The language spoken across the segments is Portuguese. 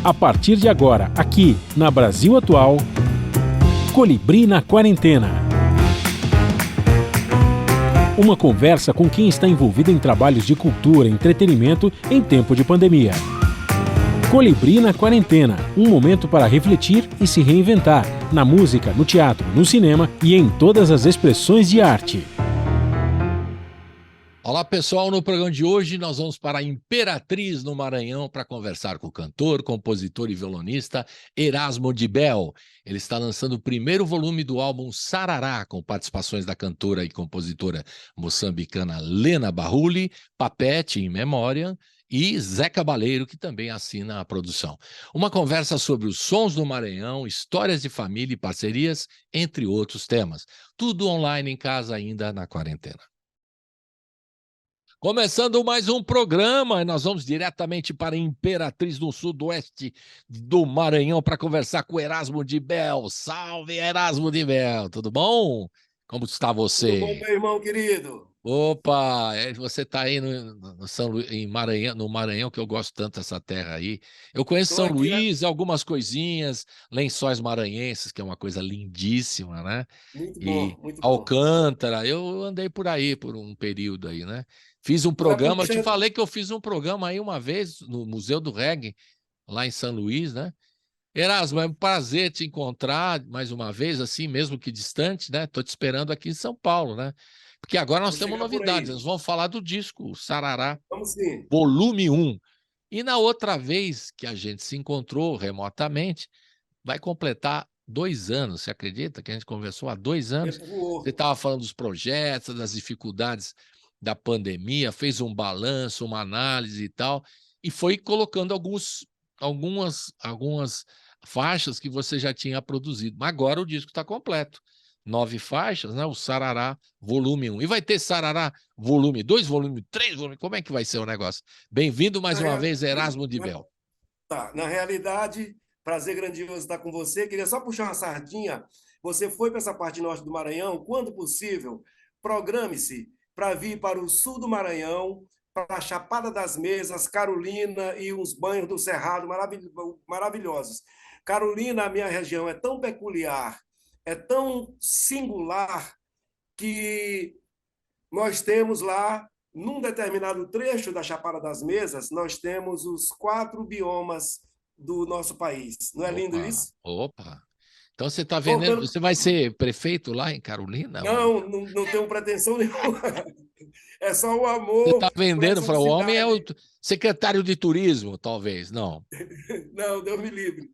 A partir de agora, aqui na Brasil Atual, Colibri na Quarentena. Uma conversa com quem está envolvido em trabalhos de cultura e entretenimento em tempo de pandemia. Colibri na Quarentena, um momento para refletir e se reinventar na música, no teatro, no cinema e em todas as expressões de arte. Olá pessoal, no programa de hoje nós vamos para a Imperatriz, no Maranhão, para conversar com o cantor, compositor e violonista Erasmo de Bel. Ele está lançando o primeiro volume do álbum Sarará, com participações da cantora e compositora moçambicana Lena Barruli, Papete em Memória e Zé Cabaleiro, que também assina a produção. Uma conversa sobre os sons do Maranhão, histórias de família e parcerias, entre outros temas. Tudo online em casa ainda na quarentena. Começando mais um programa, nós vamos diretamente para Imperatriz, no sudoeste do Maranhão, para conversar com Erasmo de Bel. Salve, Erasmo de Bel, tudo bom? Como está você? Tudo bom, meu irmão querido? Opa, você está aí em Maranhão, no Maranhão, que eu gosto tanto dessa terra aí. Eu conheço São Luís, algumas coisinhas, Lençóis Maranhenses, que é uma coisa lindíssima, né? Muito E bom, muito bom. Alcântara, eu andei por aí por um período aí, né? Fiz um programa, eu te falei que eu fiz um programa aí uma vez no Museu do Reggae, lá em São Luís, né? Erasmo, é um prazer te encontrar mais uma vez, assim, mesmo que distante, né? Tô te esperando aqui em São Paulo, né? Porque agora nós temos novidades, nós vamos falar do disco Sarará, volume 1. E na outra vez que a gente se encontrou remotamente, vai completar 2 anos, você acredita que a gente conversou há 2 anos? Você estava falando dos projetos, das dificuldades da pandemia, fez um balanço, uma análise e tal, e foi colocando algumas faixas que você já tinha produzido. Mas agora o disco está completo. 9 faixas, né? O Sarará, volume 1. E vai ter Sarará, volume 2, volume 3, volume... Como é que vai ser o negócio? Bem-vindo mais uma vez, Erasmo de Bel. Tá, na realidade, prazer grandioso estar com você. Queria só puxar uma sardinha. Você foi para essa parte norte do Maranhão, quando possível, programe-se para vir para o sul do Maranhão, para a Chapada das Mesas, Carolina e uns banhos do Cerrado maravilhosos. Carolina, a minha região, é tão peculiar, é tão singular, que nós temos lá, num determinado trecho da Chapada das Mesas, nós temos os 4 biomas do nosso país. Não é lindo isso? Opa! Então você está vendendo, você vai ser prefeito lá em Carolina? Não tenho pretensão nenhuma. É só o amor. Você está vendendo para o homem, é o secretário de turismo, talvez, não? Não, Deus me livre.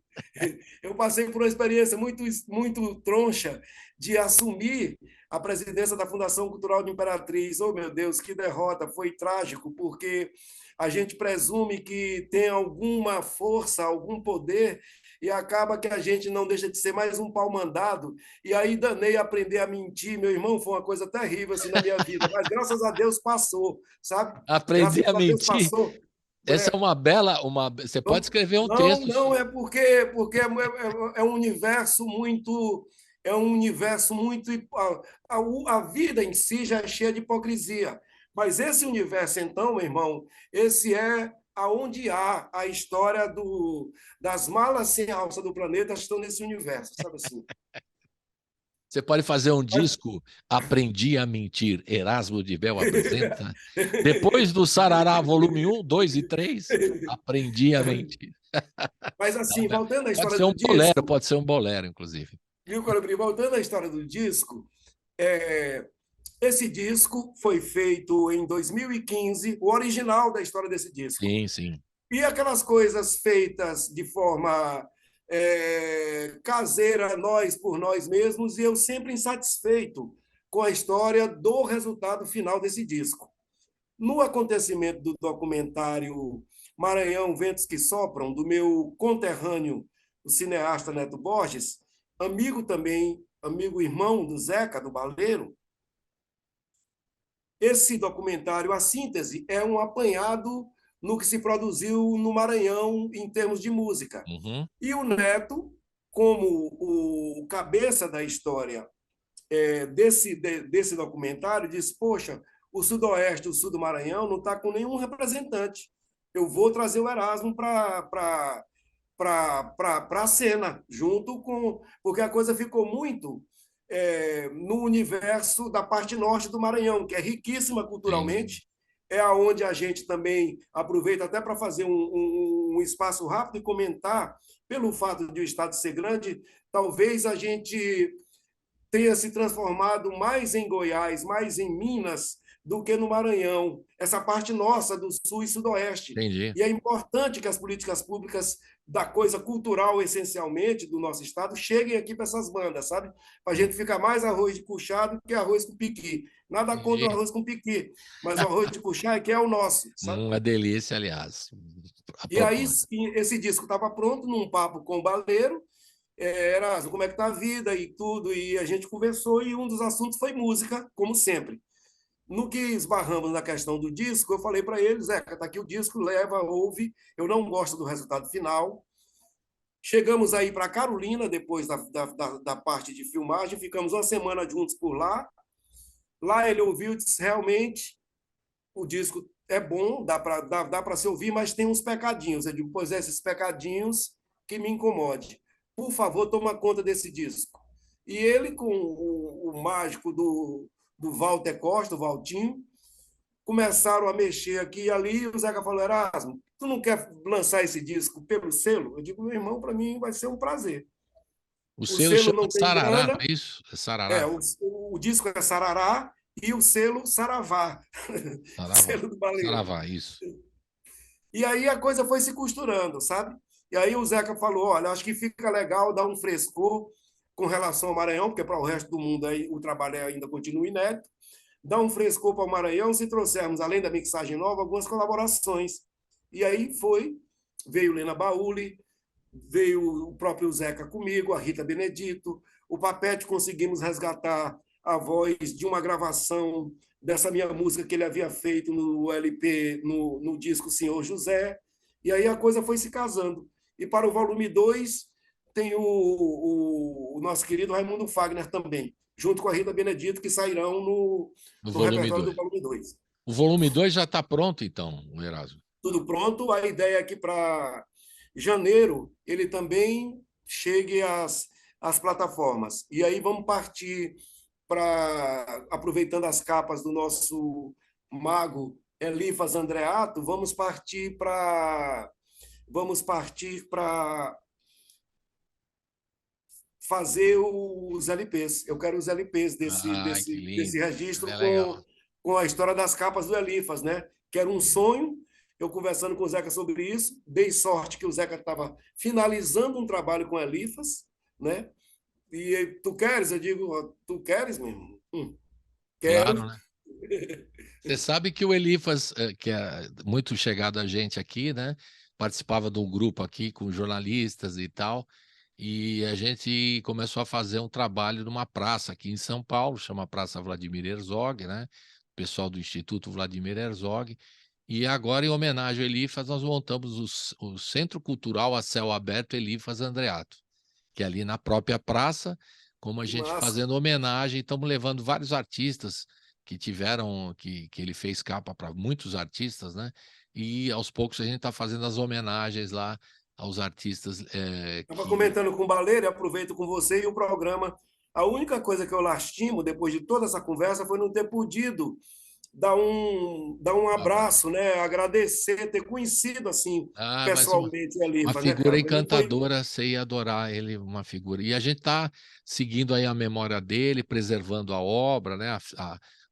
Eu passei por uma experiência muito troncha de assumir a presidência da Fundação Cultural de Imperatriz. Oh, meu Deus, que derrota! Foi trágico, porque a gente presume que tem alguma força, algum poder, e acaba que a gente não deixa de ser mais um pau-mandado. E aí danei aprender a mentir. Meu irmão, foi uma coisa terrível assim na minha vida, mas graças a Deus passou, sabe? Aprender a mentir? Essa é uma bela... Você pode escrever um texto. Não, é porque é um universo muito... É um universo muito... A vida em si já é cheia de hipocrisia. Mas esse universo, então, meu irmão, esse é aonde há a história das malas sem alça do planeta estão nesse universo, sabe assim? Você pode fazer um disco, Aprendi a Mentir, Erasmo de Bel apresenta. Depois do Sarará, volume 1, 2 e 3, Aprendi a Mentir. Mas assim, voltando à história do disco... bolero, pode ser um bolero, inclusive. Viu, Colibri? Voltando à história do disco, esse disco foi feito em 2015, o original da história desse disco. Sim, sim. E aquelas coisas feitas de forma caseira, nós por nós mesmos, e eu sempre insatisfeito com a história do resultado final desse disco. No acontecimento do documentário Maranhão, Ventos que Sopram, do meu conterrâneo, o cineasta Neto Borges, amigo também, amigo irmão do Zeca, do Baleiro, esse documentário, a síntese, é um apanhado no que se produziu no Maranhão em termos de música. Uhum. E o Neto, como o cabeça da história desse documentário, disse, poxa, o Sudoeste, o Sul do Maranhão, não está com nenhum representante. Eu vou trazer o Erasmo para a cena, junto com. Porque a coisa ficou muito no universo da parte norte do Maranhão, que é riquíssima Entendi. culturalmente, é aonde a gente também aproveita até para fazer um espaço rápido e comentar, pelo fato de o estado ser grande, talvez a gente tenha se transformado mais em Goiás, mais em Minas, do que no Maranhão, essa parte nossa do sul e sudoeste. Entendi. E é importante que as políticas públicas da coisa cultural, essencialmente, do nosso estado, cheguem aqui para essas bandas, sabe? Para a gente ficar mais arroz de cuchá do que arroz com piqui. Nada contra o Entendi. arroz com piqui, mas o arroz de cuchá é que é o nosso, sabe? Uma delícia, aliás. A E aí, proposta. esse disco estava pronto, num papo com o Baleiro, Erasmo, como é que tá a vida e tudo, e a gente conversou, e um dos assuntos foi música, como sempre. No que esbarramos na questão do disco, eu falei para eles, Zeca, tá aqui o disco, leva, ouve, eu não gosto do resultado final. Chegamos aí para Carolina, depois da parte de filmagem, ficamos uma semana juntos por lá. Lá ele ouviu e disse, realmente, o disco é bom, dá para se ouvir, mas tem uns pecadinhos. Eu digo, pois é, esses pecadinhos que me incomode. Por favor, toma conta desse disco. E ele, com o mágico do Walter Costa, o Valtinho, começaram a mexer aqui e ali, e o Zeca falou, Erasmo, tu não quer lançar esse disco pelo selo? Eu digo, meu irmão, para mim vai ser um prazer. O O selo selo chama não tem Sarará, grana, não é isso? É Sarará. o disco é Sarará e o selo Saravá, o Saravá. selo do baleiro. Saravá, isso. E aí a coisa foi se costurando, sabe? E aí o Zeca falou: olha, acho que fica legal dar um frescor com relação ao Maranhão, porque para o resto do mundo aí o trabalho ainda continua inédito. Dar um frescor para o Maranhão se trouxermos, além da mixagem nova, algumas colaborações. E aí veio Lena Bauli, veio o próprio Zeca comigo, a Rita Benedito, o Papete conseguimos resgatar a voz de uma gravação dessa minha música que ele havia feito no LP, no disco Senhor José, e aí a coisa foi se casando. E para o volume 2 tem o nosso querido Raimundo Fagner também, junto com a Rita Benedito, que sairão No no volume repertório do 2. volume 2. O volume 2 já está pronto, então, o Erasmo. Tudo pronto, a ideia é que para janeiro ele também chegue às plataformas. E aí vamos partir para, aproveitando as capas do nosso mago Elifas Andreato, vamos partir para fazer os LPs. Eu quero os LPs desse, Ai, que desse, desse lindo. registro É legal. com a história das capas do Elifas, né? Que era um sonho. Eu conversando com o Zeca sobre isso, dei sorte que o Zeca estava finalizando um trabalho com o Elifas, né? E tu queres? Eu digo, tu queres mesmo? Claro, Quero. né? Você sabe que o Elifas, que é muito chegado a gente aqui, né? Participava de um grupo aqui com jornalistas e tal, e a gente começou a fazer um trabalho numa praça aqui em São Paulo, chama Praça Vladimir Herzog, né? O pessoal do Instituto Vladimir Herzog. E agora, em homenagem ao Elifas, nós montamos o Centro Cultural a Céu Aberto Elifas Andreato, que é ali na própria praça, como a Que gente massa. fazendo homenagem, estamos levando vários artistas que tiveram, que ele fez capa para muitos artistas, né? E aos poucos a gente está fazendo as homenagens lá aos artistas Estava que. comentando com o Baleiro, e aproveito com você e o programa. A única coisa que eu lastimo, depois de toda essa conversa, foi não ter podido dar um abraço, né? Agradecer, ter conhecido assim Ah, mas pessoalmente o uma Elifas, né, figura cara? Para mim foi encantadora, você ia adorar ele, uma figura. E a gente está seguindo aí a memória dele, preservando a obra, né?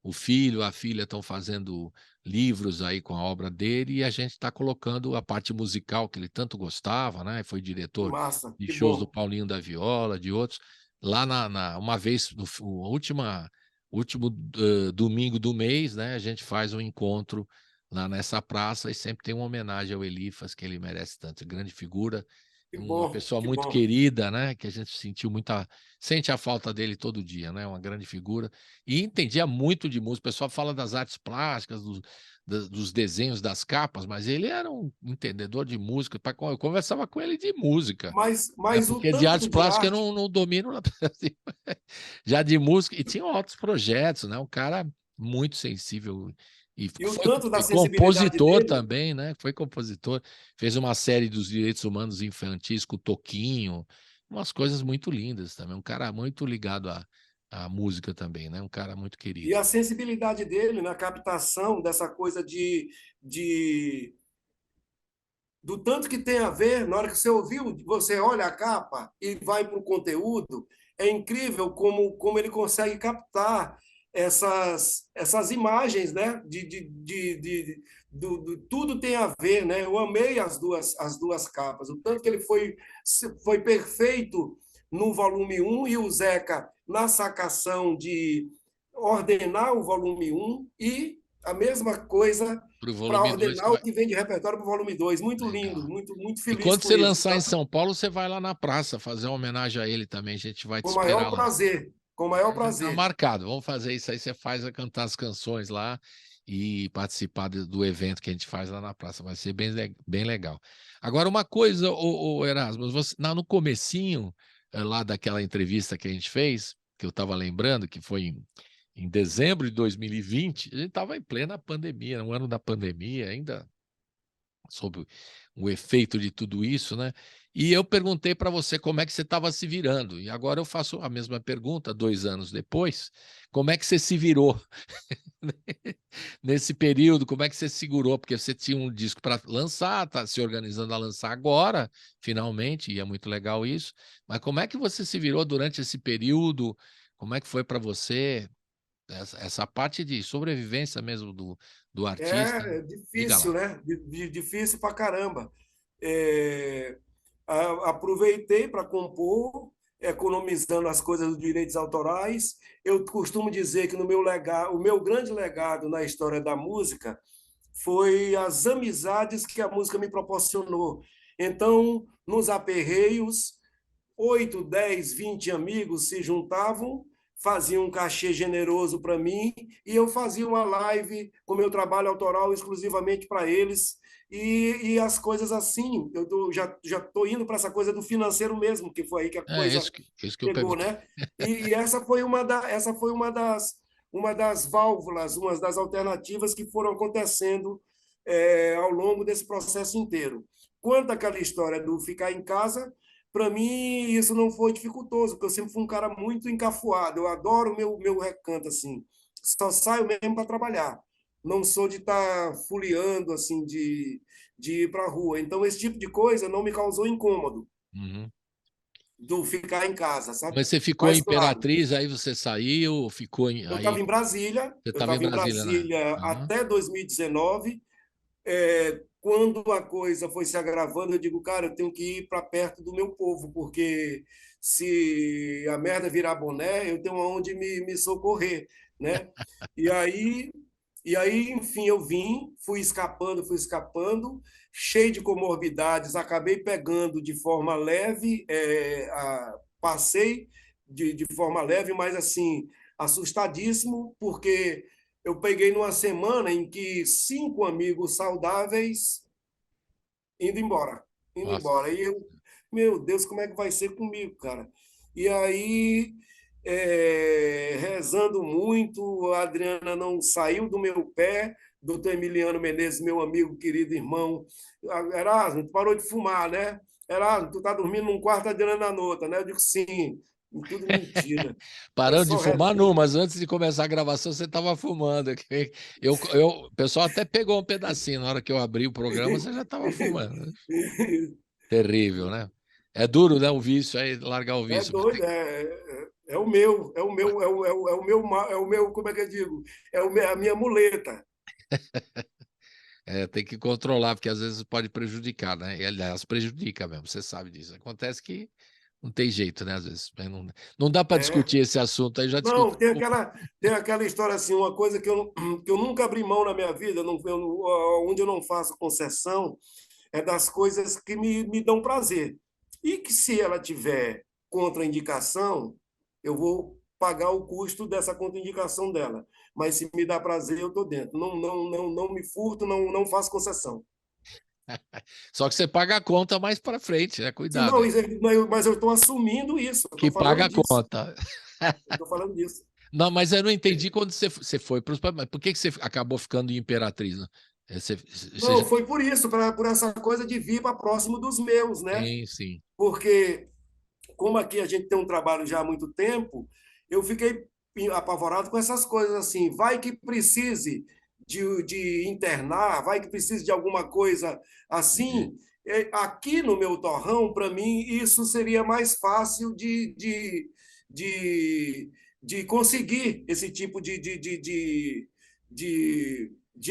O filho, a filha estão fazendo livros aí com a obra dele e a gente está colocando a parte musical que ele tanto gostava, né? Foi que diretor massa, de que shows do bom. Paulinho da Viola, de outros. Lá uma vez, no último domingo do mês, né? A gente faz um encontro lá nessa praça e sempre tem uma homenagem ao Elifas, que ele merece tanto, grande figura, Que uma bom, pessoa que muito bom. querida, né, que a gente sente a falta dele todo dia, né, uma grande figura, e entendia muito de música, o pessoal fala das artes plásticas, dos desenhos das capas, mas ele era um entendedor de música, eu conversava com ele de música, né, Mas o porque de artes tanto de plásticas eu arte, não domino, já de música, e tinha outros projetos, né, um cara muito sensível E o tanto da foi sensibilidade compositor dele. também, né? Foi compositor. Fez uma série dos direitos humanos infantis com o Toquinho, umas coisas muito lindas também. Um cara muito ligado à música também, né? Um cara muito E querido. a sensibilidade dele na captação dessa coisa de do tanto que tem a ver, na hora que você ouviu, você olha a capa e vai para o conteúdo, é incrível como ele consegue captar essas imagens, né? Tudo tem a ver, né? Eu amei as duas capas, o tanto que ele foi perfeito no volume um e o Zeca na sacação de ordenar o volume um e a mesma coisa Para o para volume 2 que ordenar o vai. que vem de repertório para o volume 2. Muito lindo, Legal. muito E feliz quando com você isso. lançar em Tá? São Paulo, você vai lá na praça fazer uma homenagem a ele também. A gente vai te Com o maior esperar lá. prazer, com o maior Já está prazer. marcado. Vamos fazer isso aí. Você faz a cantar as canções lá e participar do evento que a gente faz lá na praça. Vai ser bem legal. Agora, uma coisa, Erasmus, você, no comecinho lá daquela entrevista que a gente fez, que eu estava lembrando, que foi em dezembro de 2020, a gente estava em plena pandemia, no ano da pandemia, ainda sob o efeito de tudo isso, né? E eu perguntei para você como é que você estava se virando. E agora eu faço a mesma pergunta, 2 anos depois, como é que você se virou nesse período? Como é que você segurou? Porque você tinha um disco para lançar, está se organizando a lançar agora, finalmente, e é muito legal isso. Mas como é que você se virou durante esse período? Como é que foi para você essa parte de sobrevivência mesmo do artista? É Diga difícil, lá. né? Difícil pra caramba. É, aproveitei para compor, economizando as coisas dos direitos autorais. Eu costumo dizer que no meu legado, o meu grande legado na história da música foi as amizades que a música me proporcionou. Então, nos aperreios, 8, 10, 20 amigos se juntavam, faziam um cachê generoso para mim e eu fazia uma live com meu trabalho autoral exclusivamente para eles. E as coisas assim, já estou indo para essa coisa do financeiro mesmo, que foi aí que a É coisa isso que eu chegou, perguntei. né? E essa foi uma das válvulas, uma das alternativas que foram acontecendo ao longo desse processo inteiro. Quanto àquela história do ficar em casa, para mim, isso não foi dificultoso, porque eu sempre fui um cara muito encafuado. Eu adoro o meu recanto, assim. Só saio mesmo para trabalhar. Não sou de estar fuleando, assim, de ir para a rua. Então, esse tipo de coisa não me causou incômodo Uhum. do ficar em casa, sabe? Mas você ficou em Mas, claro, Imperatriz, aí você saiu, ficou eu aí. estava em Brasília, Você eu estava em estava em Brasília, né? Brasília Uhum. até 2019. Quando a coisa foi se agravando, eu digo, cara, eu tenho que ir para perto do meu povo, porque se a merda virar boné, eu tenho aonde me socorrer, né? E aí, enfim, eu vim, fui escapando, cheio de comorbidades, acabei pegando de forma leve, passei de forma leve, mas assim, assustadíssimo, porque eu peguei numa semana em que 5 amigos saudáveis indo embora, indo Nossa. embora. E eu, meu Deus, como é que vai ser comigo, cara? E aí, rezando muito, a Adriana não saiu do meu pé, doutor Emiliano Menezes, meu amigo, querido irmão. Erasmo, tu parou de fumar, né? Erasmo, tu tá dormindo num quarto, a Adriana na outra, né? Eu digo, sim, tudo mentira. É Parando de só fumar, resenha. não, mas antes de começar a gravação, você estava fumando. O pessoal até pegou um pedacinho. Na hora que eu abri o programa, você já estava fumando. Terrível, né? É duro, né? O vício, aí largar o É vício. Mas doido, é o meu, é o meu, como é que eu digo? A minha muleta. tem que controlar, porque às vezes pode prejudicar, né? E, aliás, prejudica mesmo, você sabe disso. Acontece que não tem jeito, né? Às vezes. Mas não dá para É. discutir esse assunto aí, já Não, discutiu. tem aquela história assim, uma coisa que eu nunca abri mão na minha vida, onde eu não faço concessão, é das coisas que me dão prazer. E que se ela tiver contraindicação, eu vou pagar o custo dessa contraindicação dela. Mas se me dá prazer, eu estou dentro. Não me furto, não faço concessão. Só que você paga a conta mais para frente, né? Sim, Cuidado não, aí. mas eu estou assumindo isso, eu Que estou falando paga a disso. conta. Eu estou falando disso. Não, mas eu não entendi quando você foi para os... Por que você acabou ficando em Imperatriz, né? Você Não, já... foi por isso, por essa coisa de vir para próximo dos meus, né? Sim, sim. Porque, como aqui a gente tem um trabalho já há muito tempo, eu fiquei apavorado com essas coisas assim. Vai que precise de internar, vai que precise de alguma coisa Entendi. assim. Aqui no meu torrão, para mim, isso seria mais fácil de, de conseguir esse tipo de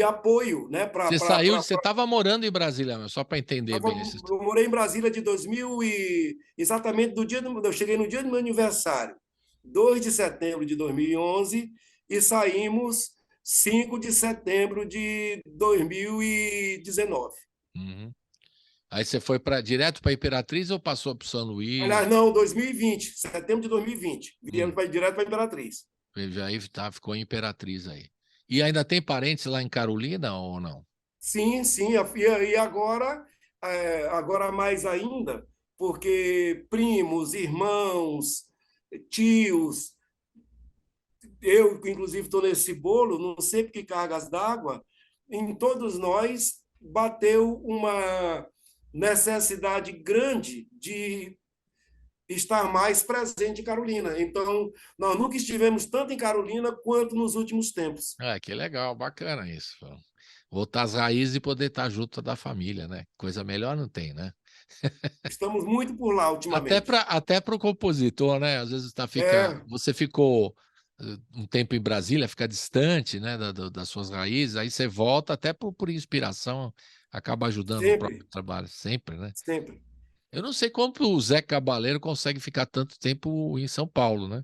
apoio, né? Você saiu, você estava morando em Brasília, mas só para entender bem isso. Eu morei em Brasília de 2000 e exatamente do dia eu cheguei no dia do meu aniversário, 2 de setembro de 2011, e saímos 5 de setembro de 2019. Uhum. Aí você foi direto para Imperatriz ou passou para São Luís? Aliás, não, 2020, setembro de 2020. Viemos direto para Imperatriz. Já aí tá, ficou em Imperatriz aí. E ainda tem parentes lá em Carolina ou não? Sim, sim. E agora, agora mais ainda, porque primos, irmãos, tios, eu, inclusive, estou nesse bolo, não sei por que cargas d'água, em todos nós bateu uma necessidade grande de estar mais presente em Carolina. Então, nós nunca estivemos tanto em Carolina quanto nos últimos tempos. Ah, que legal, bacana isso. Voltar às raízes e poder estar junto da família, né? Coisa melhor não tem, né? Estamos muito por lá ultimamente. Até para o compositor, né? Às vezes É, você ficou um tempo em Brasília, fica distante, né, das suas raízes, aí você volta até por inspiração, acaba ajudando no próprio sempre, trabalho, sempre, né? sempre. Eu não sei como o Zé Cabaleiro consegue ficar tanto tempo em São Paulo, né?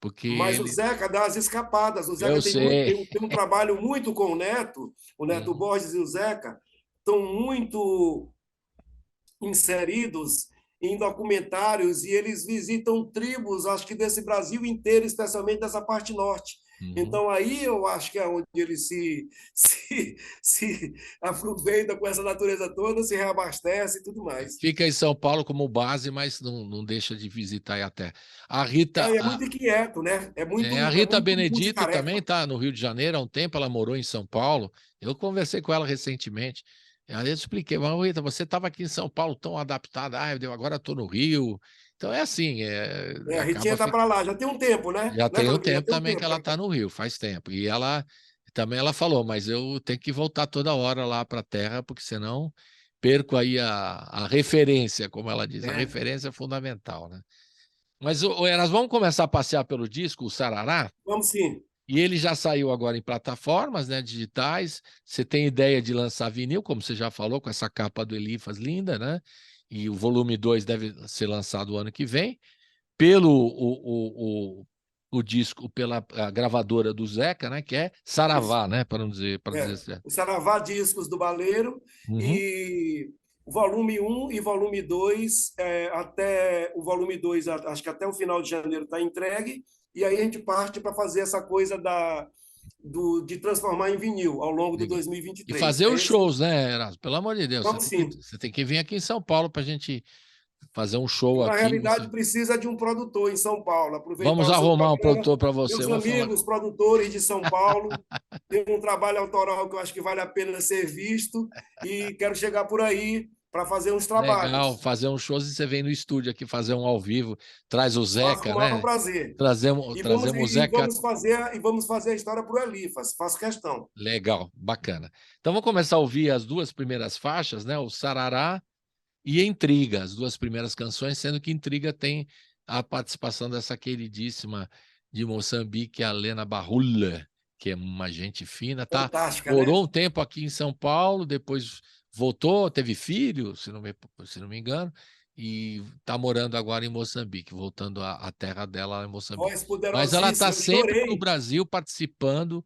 Porque Mas o ele, Zeca dá as escapadas. O eu Zeca sei. tem um trabalho muito com o Neto Uhum. Borges e o Zeca estão muito inseridos em documentários e eles visitam tribos, acho que desse Brasil inteiro, especialmente dessa parte norte. Uhum. Então, aí eu acho que é onde ele se aproveita com essa natureza toda, se reabastece e tudo mais. Fica em São Paulo como base, mas não deixa de visitar aí até. A Rita, É muito inquieto, né? a É Rita muito Benedito também multitarefa. está no Rio de Janeiro há um tempo, ela morou em São Paulo. Eu conversei com ela recentemente. Aí eu expliquei, mas Rita, você estava aqui em São Paulo tão adaptada, agora estou no Rio. Então é assim, A Ritinha acaba está para lá, já tem um tempo, né? já Né, tem um Caleb? Já tempo tem um também que tempo ela para está cá. no Rio, faz tempo. E ela também ela falou, mas eu tenho que voltar toda hora lá para a terra, porque senão perco aí a referência, como ela diz, a É, referência é fundamental, né? Mas Eras, vamos começar a passear pelo disco, o Sarará, vamos sim. e ele já saiu agora em plataformas, né, digitais. Você tem ideia de lançar vinil, como você já falou, com essa capa do Elifas linda, né? E o volume 2 deve ser lançado o ano que vem pelo o disco, pela a gravadora do Zeca, né? Que é Isso. Saravá, né? Para dizer É. certo. O Saravá Discos do Baleiro Uhum. e o volume um e volume 2 até o volume 2 acho que até o final de janeiro está entregue, e aí a gente parte para fazer essa coisa de transformar em vinil ao longo de Legal. E 2023. fazer É os esse? shows, né, Erasmo? Pelo amor de Deus, Vamos sim. você tem que vir aqui em São Paulo para a gente fazer um show Na aqui. realidade, precisa de um produtor em São Paulo. Aproveitar Vamos o seu arrumar um programa. produtor para você. Meus Eu vou falar. amigos, produtores de São Paulo, tem um trabalho autoral que eu acho que vale a pena ser visto e quero chegar por aí para fazer uns Legal, trabalhos. fazer um show e você vem no estúdio aqui fazer um ao vivo, traz o Faço com Zeca, o maior né? prazer. Trazemos o Zeca. E vamos fazer a história para o Elifas. Faço questão. Legal, bacana. Então vamos começar a ouvir as duas primeiras faixas, né? O Sarará e Intriga, as duas primeiras canções, sendo que Intriga tem a participação dessa queridíssima de Moçambique, a Lena Barrulla, que é uma gente fina, tá? Fantástica, né? Morou um tempo aqui em São Paulo, depois voltou, teve filho, se não me engano, e está morando agora em Moçambique, voltando à terra dela em Moçambique. Voz Mas ela está poderosíssima. Eu sempre no chorei. Brasil participando,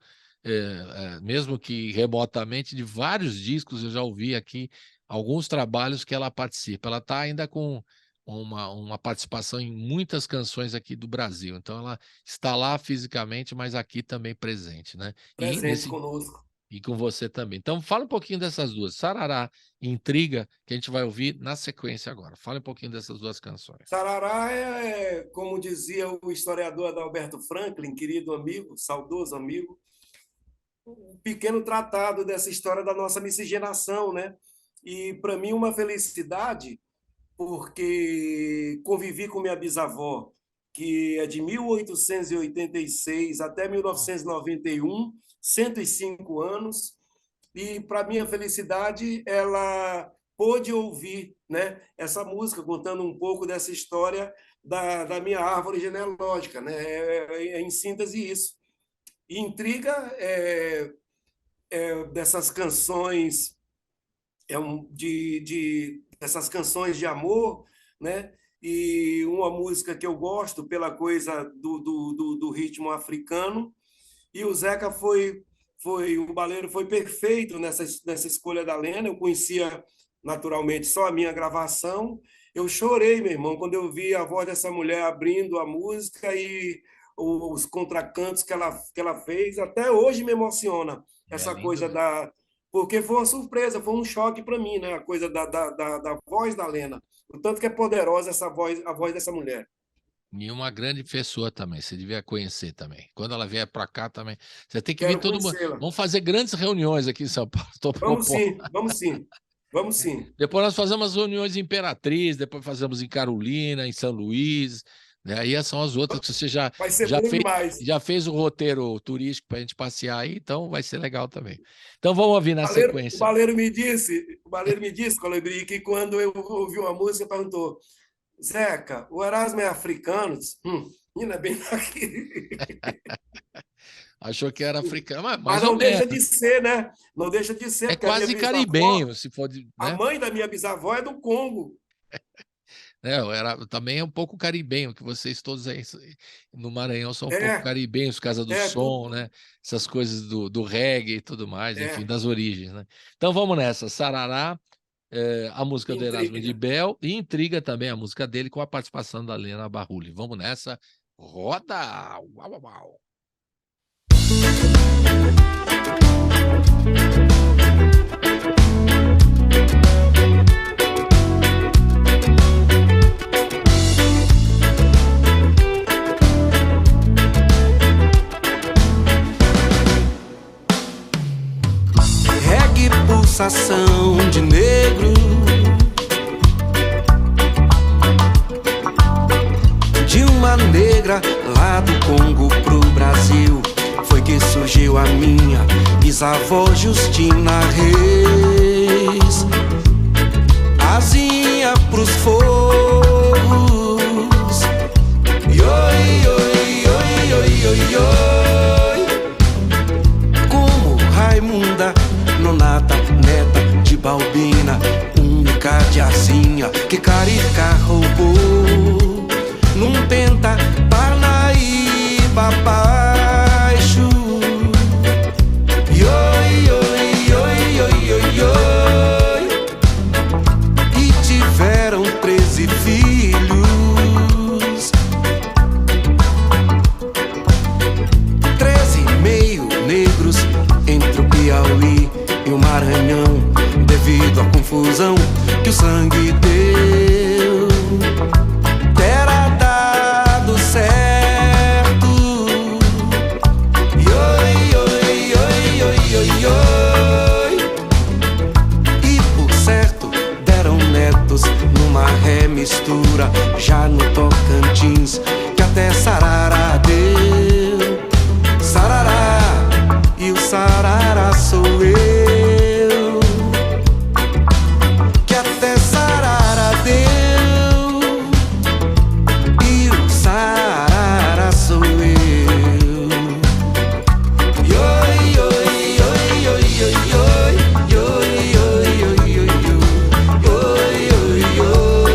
mesmo que remotamente, de vários discos. Eu já ouvi aqui alguns trabalhos que ela participa. Ela está ainda com uma participação em muitas canções aqui do Brasil. Então, ela está lá fisicamente, mas aqui também presente, né? Presente conosco. e com você também. Então, fala um pouquinho dessas duas, Sarará e Intriga, que a gente vai ouvir na sequência agora. Fala um pouquinho dessas duas canções. Sarará como dizia o historiador Adalberto Franklin, querido amigo, saudoso amigo, um pequeno tratado dessa história da nossa miscigenação, né? E, para mim, uma felicidade, porque convivi com minha bisavó, que é de 1886 até 1991, 105 anos, e, para minha felicidade, ela pôde ouvir, né, essa música, contando um pouco dessa história da minha árvore genealógica, né? Em síntese, isso. E Intriga dessas canções, dessas canções de amor, né? E uma música que eu gosto pela coisa do ritmo africano. E o Zeca o baleiro foi perfeito nessa escolha da Lena. Eu conhecia naturalmente só a minha gravação. Eu chorei, meu irmão, quando eu vi a voz dessa mulher abrindo a música e os contracantos que ela fez. Até hoje me emociona essa coisa porque foi uma surpresa, foi um choque para mim, né? A coisa da voz da Lena. O tanto que é poderosa a voz dessa mulher. E uma grande pessoa também, você devia conhecer também. Quando ela vier para cá também, você tem que Quero vir todo mundo. conhecê-la. Vamos fazer grandes reuniões aqui em São Paulo. Vamos sim, vamos sim. Vamos sim. Depois nós fazemos as reuniões em Imperatriz, depois fazemos em Carolina, em São Luís, né? Aí são as outras que você Vai ser bom demais. já fez o roteiro turístico para a gente passear aí, então vai ser legal também. Então vamos ouvir na sequência. O baleiro me disse, Colibri, que quando eu ouvi uma música, perguntou: Zeca, o Erasmo é africano? Menina, bem daqui. Achou que era africano, mas não deixa de ser, né? Não deixa de ser. É quase caribenho, se for. Né? A mãe da minha bisavó é do Congo. Também é um pouco caribenho, que vocês todos aí no Maranhão são um pouco caribenhos, Casa do Som, né? Essas coisas do reggae e tudo mais, enfim, das origens, né? Então vamos nessa, Sarará, a música do Erasmo de Bel, e Intriga também, a música dele, com a participação da Lena Barrulli. Vamos nessa, roda! Uau, uau, uau. Reggae, pulsação de negro, de uma negra lá do Congo pro Brasil. Foi que surgiu a minha bisavó Justina Reis, asinha pros fogos, ioi, ioi, ioi, ioi, ioi, ioi. Como Raimunda Nonata, neta de Balbina, única de asinha que Carica roubou num penta Parnaíba baixo. Ioi, ioi, ioi, ioi, ioi, ioi. E tiveram 13 filhos, 13 meio negros entre o Piauí e o Maranhão, devido à confusão que o sangue deu. Terá dado certo. Ioi, ioi, ioi, ioi, ioi, ioi. E por certo deram netos numa remistura já no Tocantins, que até Sarará deu. Sarará, e o Sarará sou eu, que até Sarará deu, e o Sarará sou eu. Ioi, ioi, ioi, ioi, ioi, ioi, ioi, ioi, ioi, ioi, ioi, ioi, ioi.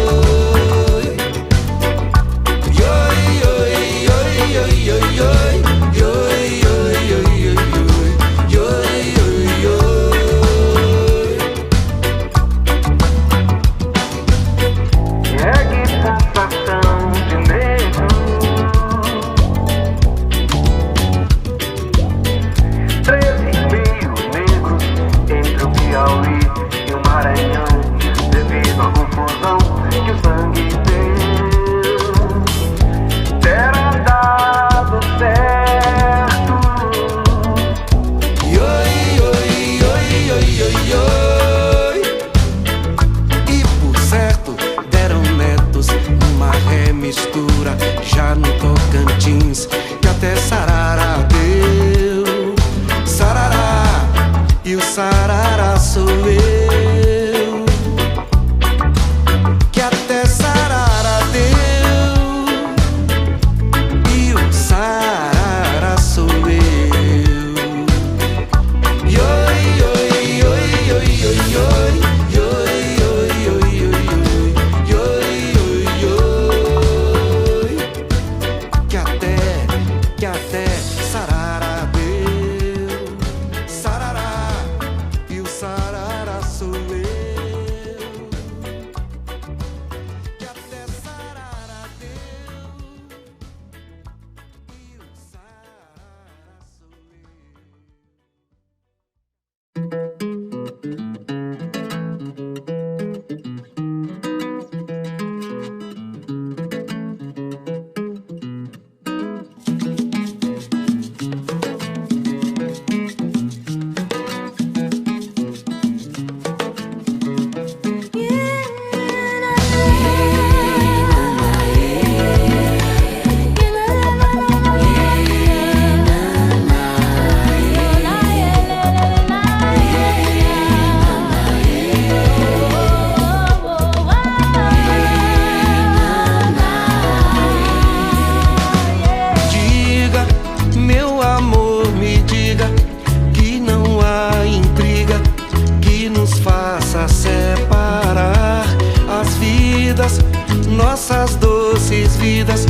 nossas doces vidas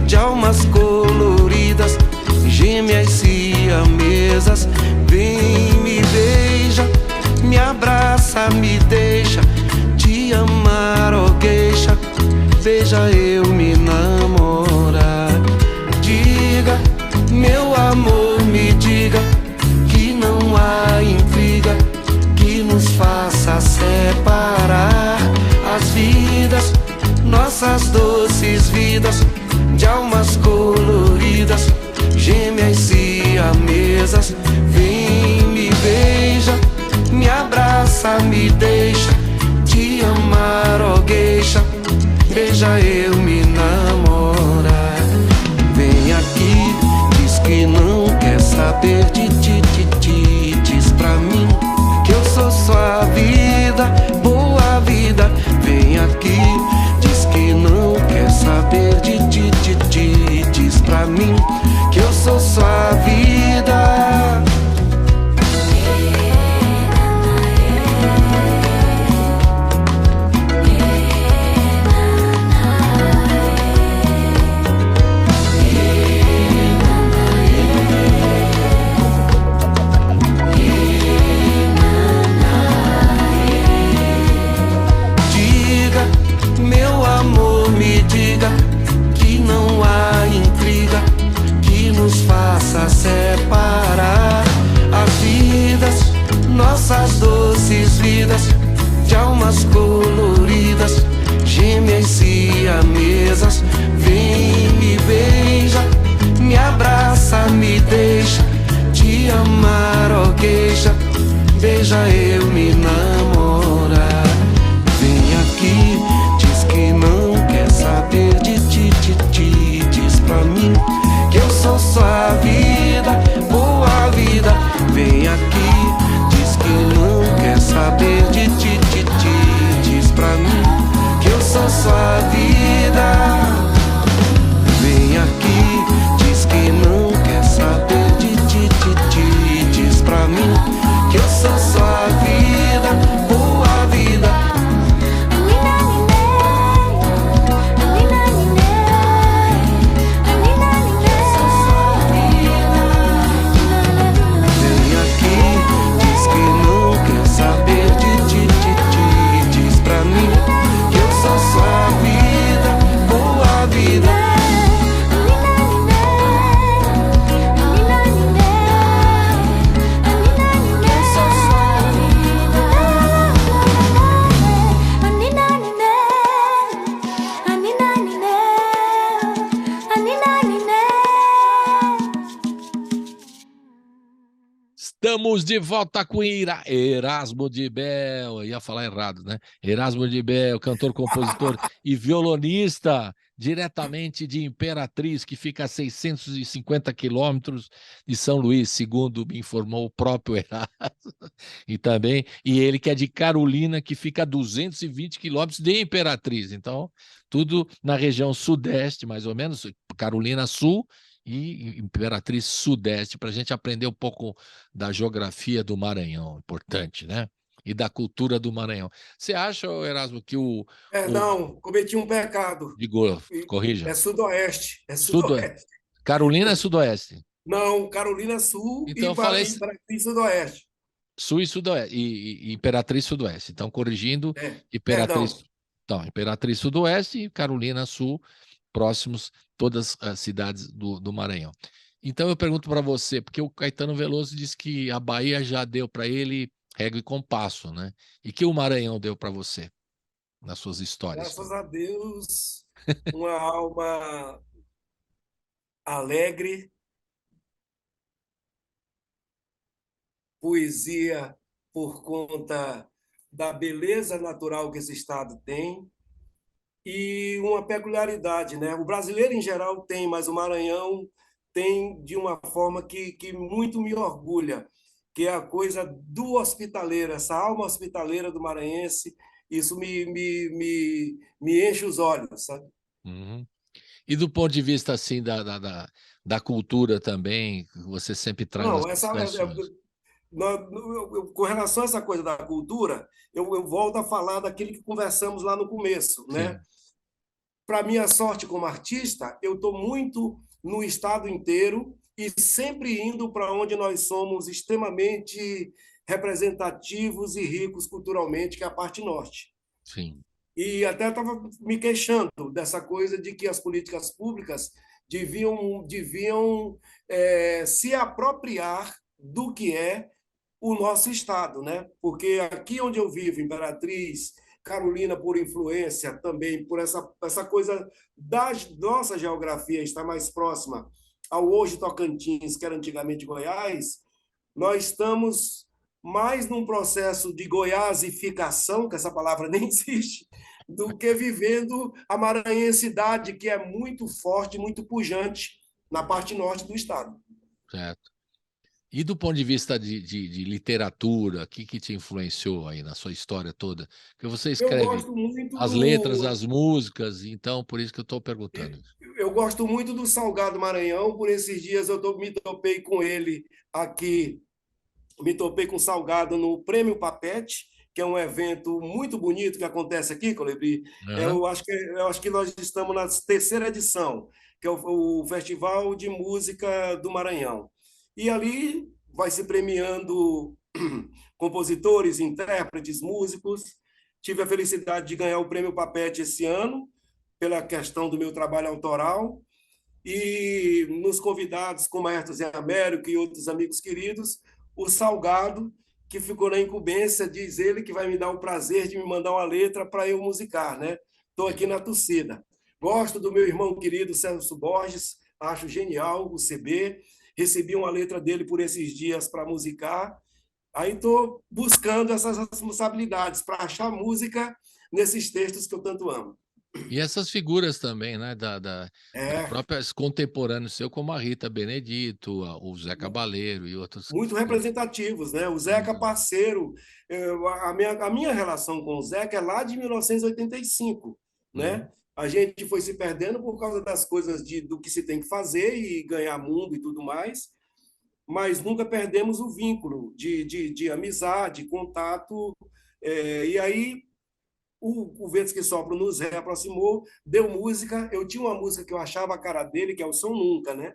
de almas coloridas, gêmeas siamesas. Vem, me beija, me abraça, me deixa te amar, ó geisha. Veja eu me namorar. Diga, meu amor, me diga que não há intriga que nos faça separar as vidas, nossas doces vidas de almas coloridas, gêmeas siamesas. Vem, me beija, me abraça, me deixa te amar, ó geisha. Veja eu me namorar. Vem aqui, diz que não quer saber de ti, diz pra mim que eu sou sua vida, boa vida. Vem aqui, diz que não quer saber de ti, diz pra mim que eu sou sua vida. Que não há intriga que nos faça separar as vidas, nossas doces vidas de almas coloridas, gêmeas siamesas. Vem, me beija, me abraça, me deixa te amar, ó geisha. Veja eu me namorar. Vem aqui, diz que não quer saber de ti, diz pra mim que eu sou sua vida, boa vida. Vem aqui, diz que não quer saber de ti, diz pra mim que eu sou sua vida. Vem aqui, diz que não quer saber de ti, diz pra mim que eu sou sua vida, boa vida. Estamos de volta com Erasmo de Bel. Eu ia falar errado, né? Erasmo de Bel, cantor, compositor e violonista, diretamente de Imperatriz, que fica a 650 quilômetros de São Luís, segundo me informou o próprio Erasmo. E ele que é de Carolina, que fica a 220 quilômetros de Imperatriz. Então, tudo na região sudeste, mais ou menos, Carolina Sul e Imperatriz Sudeste, para a gente aprender um pouco da geografia do Maranhão, importante, né? E da cultura do Maranhão. Você acha, Erasmo, que Perdão, cometi um pecado. Corrija. É sudoeste. É sudoeste. Carolina é sudoeste. Não, Carolina Sul então, e Imperatriz Sudoeste. Sul e Sudoeste, e Imperatriz Sudoeste. Então, corrigindo, Imperatriz... Então, Imperatriz Sudoeste e Carolina Sul, próximos, todas as cidades do Maranhão. Então eu pergunto para você, porque o Caetano Veloso disse que a Bahia já deu para ele régua e compasso, né? E que o Maranhão deu para você, nas suas histórias? Graças a Deus, uma alma alegre, poesia por conta da beleza natural que esse estado tem, e uma peculiaridade, né? O brasileiro em geral tem, mas o Maranhão tem de uma forma que muito me orgulha, que é a coisa do hospitaleiro, essa alma hospitaleira do maranhense. Isso me enche os olhos, sabe? Uhum. E do ponto de vista assim da cultura também, você sempre traz... Com relação a essa coisa da cultura, eu volto a falar daquilo que conversamos lá no começo, né? para minha sorte como artista, eu estou muito no estado inteiro e sempre indo para onde nós somos extremamente representativos e ricos culturalmente, que é a parte norte. Sim. E até estava me queixando dessa coisa de que as políticas públicas deviam se apropriar do que é o nosso estado, né? Porque aqui onde eu vivo, Imperatriz, Carolina, por influência também, por essa coisa da nossa geografia estar mais próxima ao hoje Tocantins, que era antigamente Goiás, nós estamos mais num processo de goiasificação, que essa palavra nem existe, do que vivendo a maranhensidade, que é muito forte, muito pujante na parte norte do estado. Certo. E do ponto de vista de literatura, o que te influenciou aí na sua história toda? Porque você Eu escreve gosto muito as letras, do as músicas, então por isso que eu estou perguntando. eu gosto muito do Salgado Maranhão. Por esses dias me topei com ele aqui, me topei com o Salgado no Prêmio Papete, que é um evento muito bonito que acontece aqui, Colibri. Aham. Eu acho que nós estamos na terceira edição, que é o Festival de Música do Maranhão. E ali vai se premiando compositores, intérpretes, músicos. Tive a felicidade de ganhar o Prêmio Papete esse ano, pela questão do meu trabalho autoral. E nos convidados, como Ayrton Zé Américo e outros amigos queridos, o Salgado, que ficou na incumbência, diz ele que vai me dar o prazer de me mandar uma letra para eu musicar, né? Estou aqui na torcida. Gosto do meu irmão querido Celso Borges, acho genial o CB. Recebi uma letra dele por esses dias para musicar. Aí estou buscando essas responsabilidades para achar música nesses textos que eu tanto amo. E essas figuras também, né, da É, própria contemporâneo seu, como a Rita Benedito, o Zé Cabaleiro e outros. muito representativos, né? O Zeca Uhum. parceiro, a minha relação com o Zeca é lá de 1985, Uhum. né? A gente foi se perdendo por causa das coisas do que se tem que fazer e ganhar mundo e tudo mais, mas nunca perdemos o vínculo de amizade, contato. E aí o Ventos que Sopram nos reaproximou, deu música. Eu tinha uma música que eu achava a cara dele, que é o Som Nunca, né?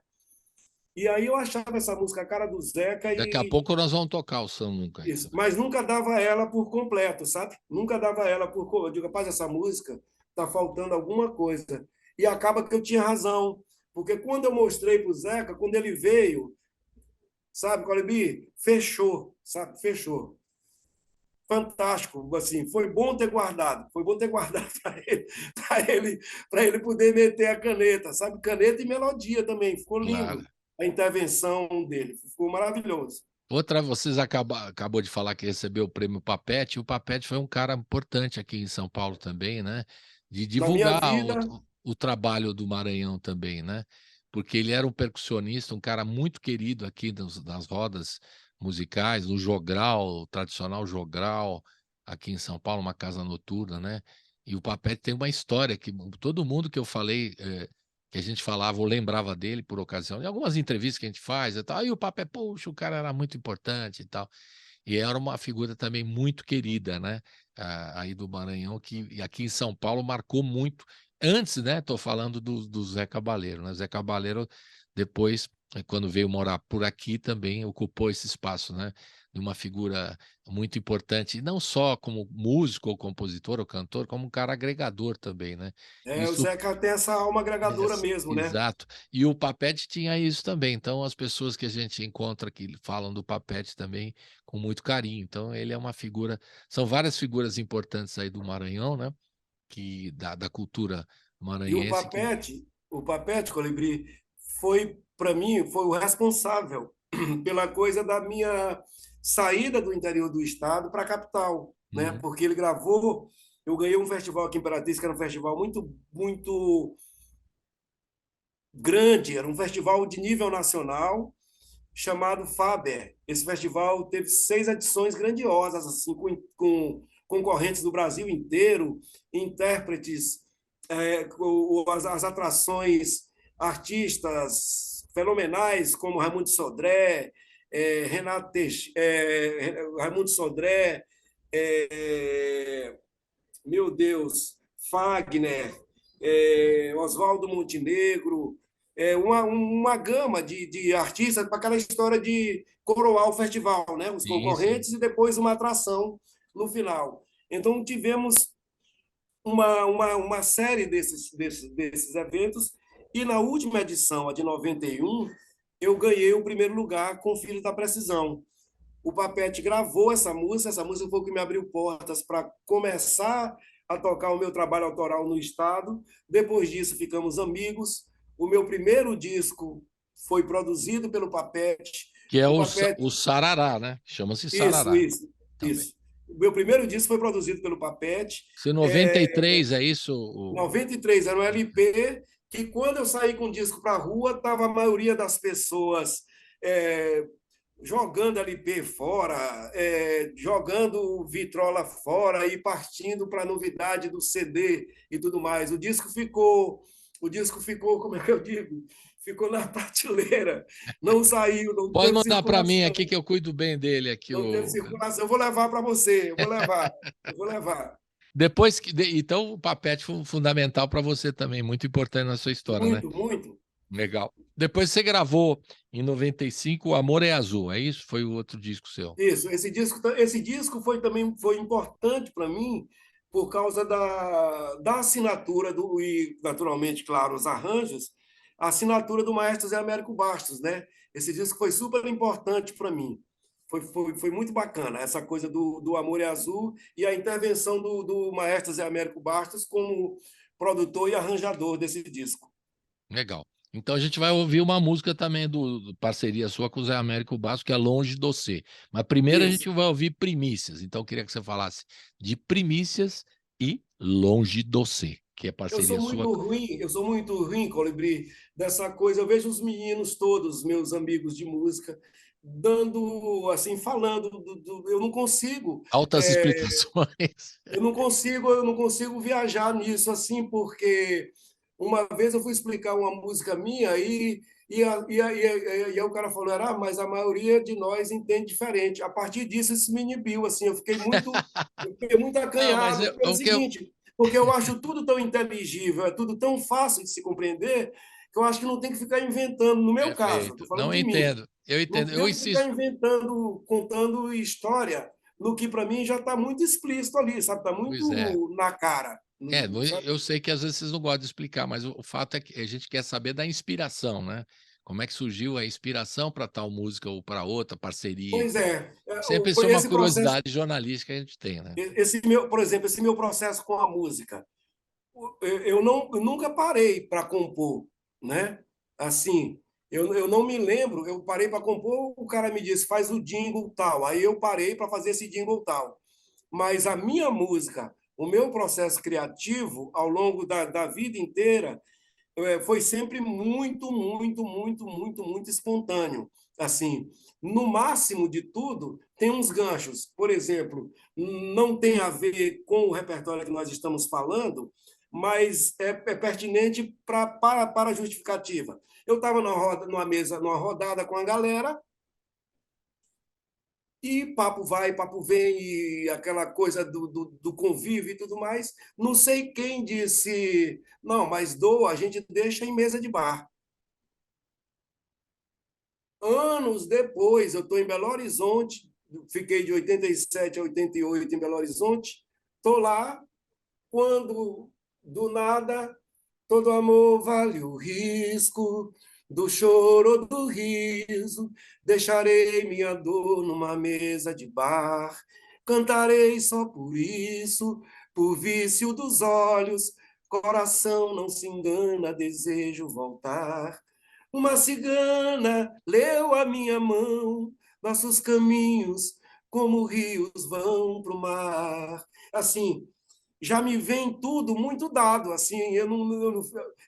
E aí eu achava essa música a cara do Zeca Daqui a pouco nós vamos tocar o São Nunca aí isso, também. mas nunca dava ela por completo, sabe? Nunca dava ela eu digo, rapaz, essa música tá faltando alguma coisa. E acaba que eu tinha razão, porque quando eu mostrei pro Zeca, quando ele veio, sabe, Colibi, fechou, sabe? Fechou. Fantástico, assim, foi bom ter guardado para ele, para ele poder meter a caneta, sabe? Caneta e melodia também, ficou Claro. lindo a intervenção dele, ficou maravilhoso. Outra, vocês acabou de falar que recebeu o prêmio Papete. O Papete foi um cara importante aqui em São Paulo também, né? De Na minha divulgar vida, o trabalho do Maranhão também, né? Porque ele era um percussionista, um cara muito querido aqui nas rodas musicais, no jogral, o tradicional jogral, aqui em São Paulo, uma casa noturna, né? E o Papete tem uma história que todo mundo que eu falei, que a gente falava ou lembrava dele por ocasião de algumas entrevistas que a gente faz e tal. Aí o papo é, poxa, o cara era muito importante e tal. E era uma figura também muito querida, né? Aí do Maranhão, que aqui em São Paulo marcou muito. Antes, né? Tô falando do Zé Cabaleiro, né? Zé Cabaleiro, depois, quando veio morar por aqui, também ocupou esse espaço, né? De uma figura muito importante, e não só como músico ou compositor ou cantor, como um cara agregador também, né? o Isso. Zeca tem essa alma agregadora mesmo, né? Exato. E o Papete tinha isso também. Então, as pessoas que a gente encontra que falam do Papete também com muito carinho. Então, ele é uma figura. São várias figuras importantes aí do Maranhão, né? Que da cultura E maranhense. O Papete, Colibri, foi, para mim, foi o responsável pela coisa da minha saída do interior do estado para a capital, né? Uhum. Porque ele gravou, eu ganhei um festival aqui em Imperatriz, que era um festival muito, muito grande, era um festival de nível nacional, chamado Faber. Esse festival teve 6 edições grandiosas, assim, com concorrentes do Brasil inteiro, intérpretes, as atrações, artistas fenomenais como Raimundo Sodré, Raimundo Sodré, meu Deus, Fagner, Oswaldo Montenegro, uma gama de artistas para aquela história de coroar o festival, né? Os Sim, sim. concorrentes e depois uma atração no final. Então, tivemos uma série desses eventos, e na última edição, a de 91, eu ganhei o primeiro lugar com Filhos da Precisão. O Papete gravou essa música foi o que me abriu portas para começar a tocar o meu trabalho autoral no Estado. Depois disso, ficamos amigos. O meu primeiro disco foi produzido pelo Papete. Que é O o Papete, Sarará, né? Chama-se isso, Sarará isso, também. isso. O meu primeiro disco foi produzido pelo Papete. Isso em 93, é isso? 93 era um LP que, quando eu saí com o disco para a rua, estava a maioria das pessoas é, jogando LP fora, jogando vitrola fora e partindo para a novidade do CD e tudo mais. O disco ficou, como é que eu digo? Ficou na prateleira, não saiu, não Pode teve mandar para mim circulação, aqui que eu cuido bem dele aqui. não teve circulação. Eu vou levar para você, eu vou levar. Depois que então o Papete foi fundamental para você também, muito importante na sua história, né? Muito, muito. Legal. Depois você gravou em 95 O Amor é Azul, é isso? Foi o outro disco seu. Isso, esse disco foi importante para mim por causa da assinatura e, naturalmente, claro, os arranjos, a assinatura do maestro Zé Américo Bastos, né? Esse disco foi super importante para mim. Foi muito bacana essa coisa do Amor é Azul e a intervenção do maestro Zé Américo Bastos como produtor e arranjador desse disco. Legal. Então a gente vai ouvir uma música também do parceria sua com o Zé Américo Bastos, que é Longe de Você. Mas primeiro a gente Isso. vai ouvir Primícias. Então eu queria que você falasse de Primícias e Longe de Você, que é parceria sua. Eu sou muito ruim, Colibri, dessa coisa. Eu vejo os meninos todos, meus amigos de música, dando, assim, falando, eu não consigo, Altas explicações. eu não consigo viajar nisso, assim, porque uma vez eu fui explicar uma música minha e aí o cara falou, mas a maioria de nós entende diferente. A partir disso, isso me inibiu, assim, eu fiquei muito Não, mas acanhado, pelo seguinte, porque eu acho tudo tão inteligível, é tudo tão fácil de se compreender, que eu acho que não tem que ficar inventando, no meu caso, Perfeito. estou falando Não de mim, entendo. Eu não entendo. Eu temos que ficar insisto. inventando, contando história, no que para mim já está muito explícito ali, sabe? Está Pois é. muito na cara, sabe? Eu sei que às vezes vocês não gostam de explicar, mas o fato é que a gente quer saber da inspiração, né? Como é que surgiu a inspiração para tal música ou para outra, parceria e Pois tal. é, Sempre isso é uma esse processo, curiosidade jornalística que a gente tem, né? por exemplo, esse meu processo com a música, eu nunca parei para compor, né? Assim, eu não me lembro, eu parei para compor, o cara me disse, faz o jingle tal, aí eu parei para fazer esse jingle tal. Mas a minha música, o meu processo criativo, ao longo da vida inteira, foi sempre muito espontâneo. Assim, no máximo de tudo, tem uns ganchos. Por exemplo, não tem a ver com o repertório que nós estamos falando, mas é pertinente para a justificativa. Eu estava numa mesa, numa rodada com a galera, e papo vai, papo vem, e aquela coisa do convívio e tudo mais. Não sei quem disse, não, mas a gente deixa em mesa de bar. Anos depois, eu estou em Belo Horizonte, fiquei de 87 a 88 em Belo Horizonte, estou lá, quando, do nada, todo amor vale o risco, do choro ou do riso, deixarei minha dor numa mesa de bar, cantarei só por isso, por vício dos olhos, coração não se engana, desejo voltar. Uma cigana leu a minha mão, nossos caminhos como rios vão para o mar. Assim, já me vem tudo muito dado, assim,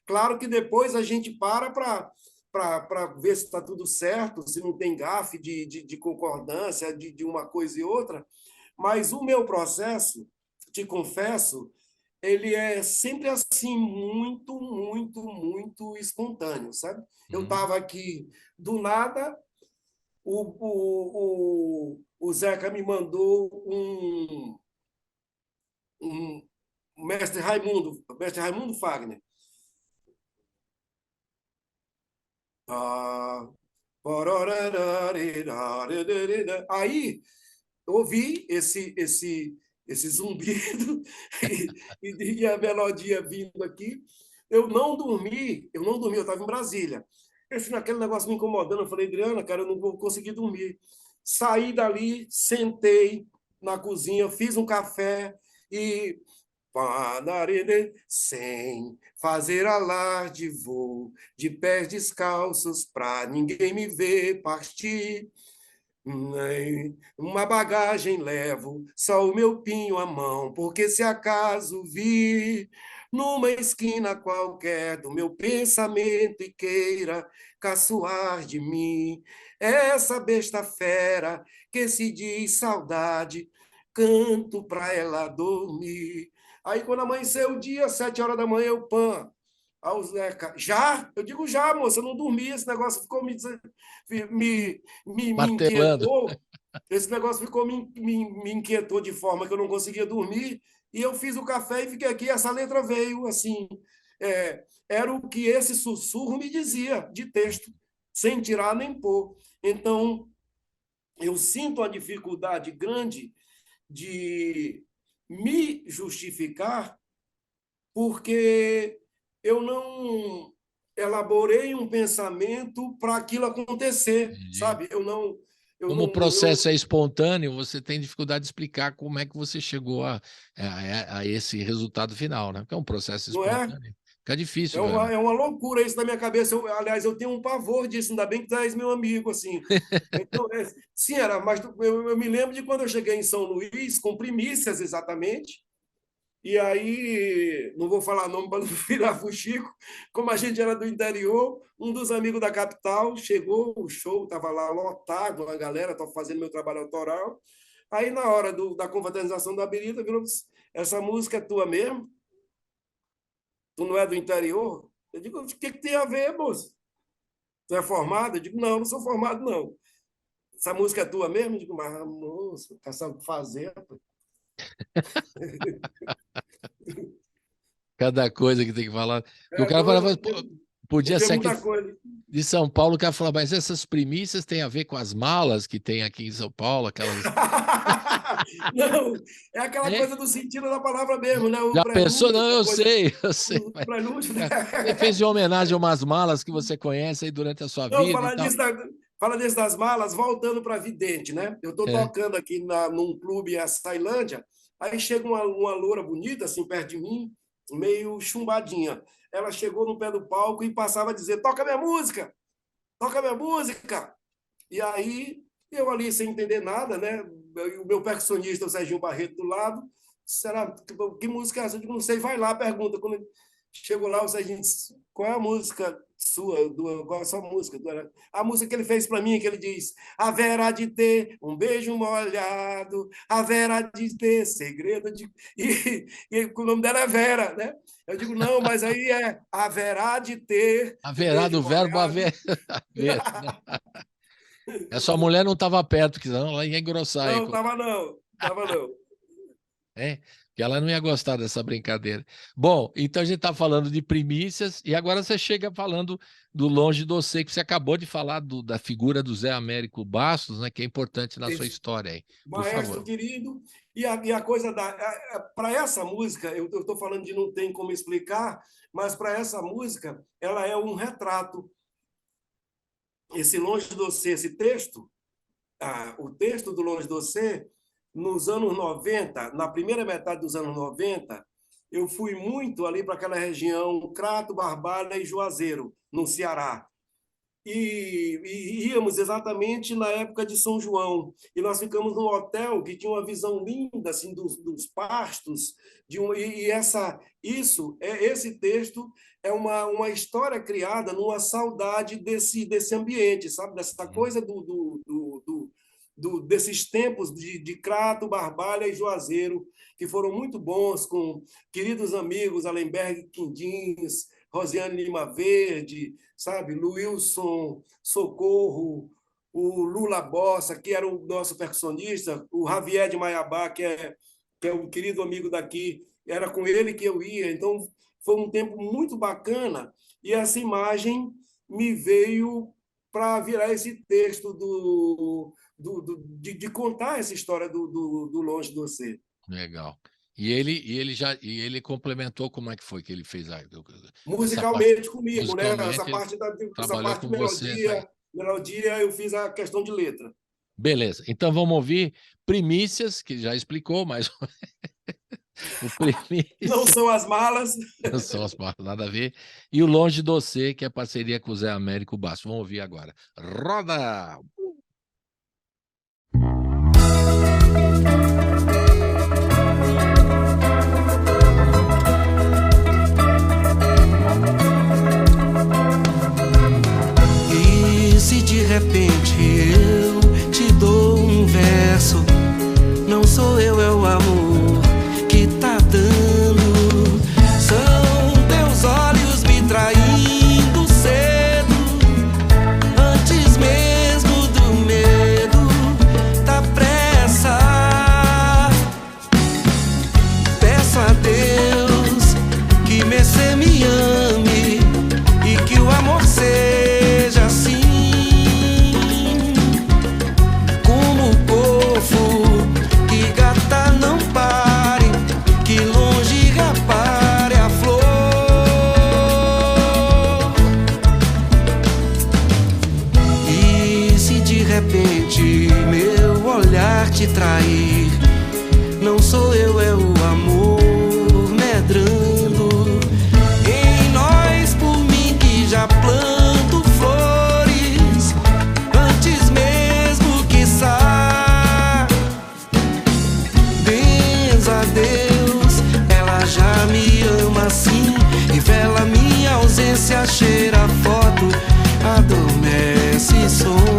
claro que depois a gente para ver se está tudo certo, se não tem gafe de concordância de uma coisa e outra, mas o meu processo, te confesso, ele é sempre assim, muito espontâneo, sabe? Eu Hum. estava aqui, do nada, o Zeca me mandou um mestre Raimundo Fagner. Ah, aí eu ouvi esse zumbido e a melodia vindo aqui. Eu não dormi, eu estava em Brasília. Aquele negócio me incomodando. Eu falei, Adriana, cara, eu não vou conseguir dormir. Saí dali, sentei na cozinha, fiz um café e sem fazer alarde, vou de pés descalços pra ninguém me ver partir. Uma bagagem levo, só o meu pinho à mão, porque se acaso vir numa esquina qualquer do meu pensamento e queira caçoar de mim, essa besta fera que se diz saudade, canto pra ela dormir. Aí, quando amanheceu o dia, 7 horas da manhã, eu pã. Aí o Zeca, já? Eu digo já, moça, eu não dormi, esse negócio ficou me Martelando. inquietou. Esse negócio me inquietou de forma que eu não conseguia dormir. E eu fiz o café e fiquei aqui. Essa letra veio assim. Era o que esse sussurro me dizia de texto, sem tirar nem pôr. Então, eu sinto uma dificuldade grande de me justificar, porque eu não elaborei um pensamento para aquilo acontecer, Entendi. sabe? Eu não. Como o processo é espontâneo, você tem dificuldade de explicar como é que você chegou a esse resultado final, né? Porque é um processo Não é? espontâneo. Fica difícil, É velho. uma loucura isso na minha cabeça. Aliás, eu tenho um pavor disso, ainda bem que tu és meu amigo, assim. Então, sim, mas eu me lembro de quando eu cheguei em São Luís, com primícias exatamente, e aí, não vou falar nome para não virar fuxico, como a gente era do interior, um dos amigos da capital chegou, o show estava lá lotado, a galera estava fazendo meu trabalho autoral. Aí, na hora da confraternização da Birita, virou: essa música é tua mesmo? Tu não é do interior? Eu digo: o que tem a ver, moço? Tu é formado? Eu digo: não, não sou formado, não. Essa música é tua mesmo? Eu digo: mas, moço, tá sabendo o que fazer? Cada coisa que tem que falar. Porque o É cara doido, falava, podia tem ser aqui muita coisa. de São Paulo, o cara falava, mas essas primícias têm a ver com as malas que tem aqui em São Paulo, aquelas. Não, é aquela É? coisa do sentido da palavra mesmo, né? O Já pensou? prelúdio, Não, a eu coisa, sei, eu sei. o Mas, prelúdio, né? cara, você fez de homenagem a umas malas que você conhece aí durante a sua Não, vida e tal. fala disso das malas, voltando para Vidente, né? Eu estou É. tocando aqui num clube em Açailândia, aí chega uma loura bonita, assim, perto de mim, meio chumbadinha. Ela chegou no pé do palco e passava a dizer: toca minha música, toca minha música. E aí, eu ali sem entender nada, né? O meu percussionista, o Serginho Barreto, do lado, será que música é essa? Eu digo: não sei, vai lá, pergunta. Quando chegou lá, o Serginho disse: qual é a música sua? Qual é a sua música? A música que ele fez para mim, que ele diz: haverá de ter um beijo molhado, haverá de ter segredo de. E o nome dela é Vera, né? Eu digo: não, mas aí haverá de ter um Haverá beijo do verbo molhado. haver. A sua mulher não estava perto, que senão ela ia engrossar aí. Não, tava não, tava não. É, que ela não ia gostar dessa brincadeira. Bom, então a gente está falando de primícias e agora você chega falando do Longe do Você, que você acabou de falar da figura do Zé Américo Bastos, né, que é importante na sua Esse história aí. Por maestro favor. querido. E a coisa para essa música, eu estou falando de não tem como explicar, mas para essa música, ela é um retrato. Esse Longe do Você, esse texto, o texto do Longe do Você, nos anos 90, na primeira metade dos anos 90, eu fui muito ali para aquela região, Crato, Barbalha e Juazeiro, no Ceará. E íamos exatamente na época de São João. E nós ficamos num hotel que tinha uma visão linda assim dos pastos. Esse texto é uma história criada numa saudade desse ambiente, sabe? Dessa coisa desses tempos de Crato, Barbalha e Juazeiro, que foram muito bons, com queridos amigos, Alemberg Quindins, Rosiane Lima Verde, sabe? Luilson Socorro, o Lula Bossa, que era o nosso percussionista, o Javier de Maiabá, que é um querido amigo daqui, era com ele que eu ia. Então, foi um tempo muito bacana e essa imagem me veio para virar esse texto de contar essa história do Longe de Você. Legal. E ele complementou como é que foi que ele fez musicalmente comigo, musicalmente, né? Essa parte com de você, melodia, eu fiz a questão de letra. Beleza. Então vamos ouvir Primícias, que já explicou, mas o Primícias. Não são as malas. Não são as malas, nada a ver. E o Longe de Você, que é parceria com o Zé Américo Basso. Vamos ouvir agora. Roda! Se de repente eu te dou um verso, não sou eu, é o amor que tá dando. São teus olhos me traindo cedo, antes mesmo do medo, da pressa. Peço a Deus que você me ame e que o amor seja assim. Te trair, não sou eu, é o amor medrando em nós, por mim que já planto flores antes mesmo que saia. Benza a Deus, ela já me ama assim, revela minha ausência, cheira a foto, adormece e sonha.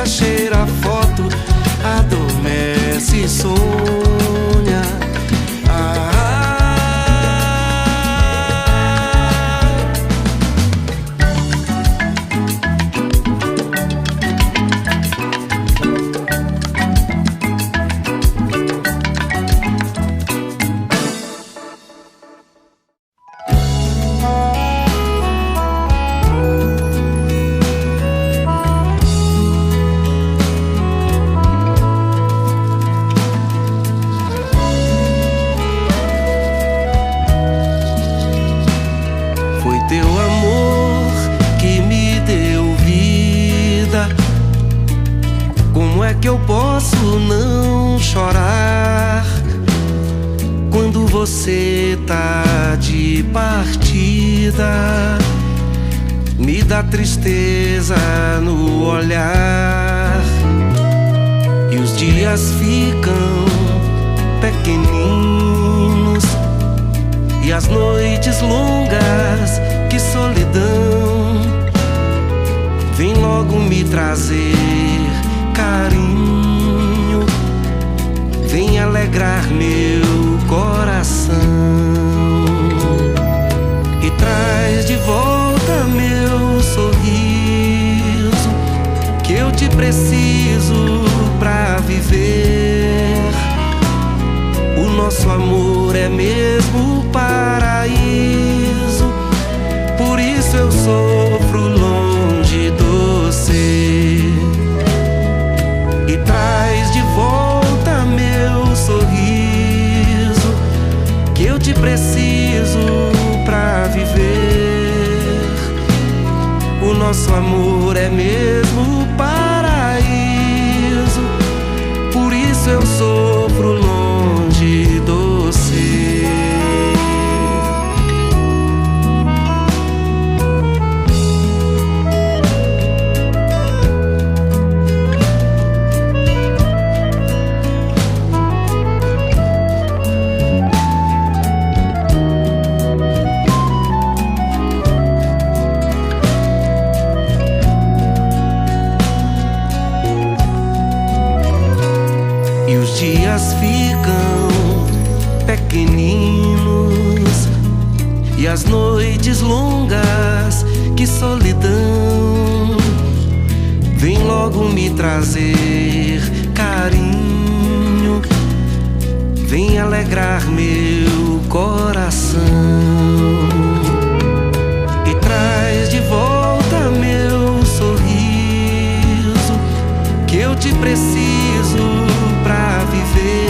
Cheira a foto, adormece e sonha. Que eu posso não chorar quando você tá de partida? Me dá tristeza no olhar e os dias ficam pequeninos e as noites longas, que solidão. Vem logo me trazer carinho, vem alegrar meu coração e traz de volta meu sorriso, que eu te preciso pra viver. nosso amor é mesmo paraíso. Por isso eu sofro longe de você e traz de volta meu sorriso, que eu te preciso pra viver. O nosso amor é mesmo paraíso. Por isso eu sofro longe de você. E os dias ficam pequeninos e as noites longas, que solidão. Vem logo me trazer carinho, vem alegrar meu coração e traz de volta meu sorriso, que eu te preciso pra viver.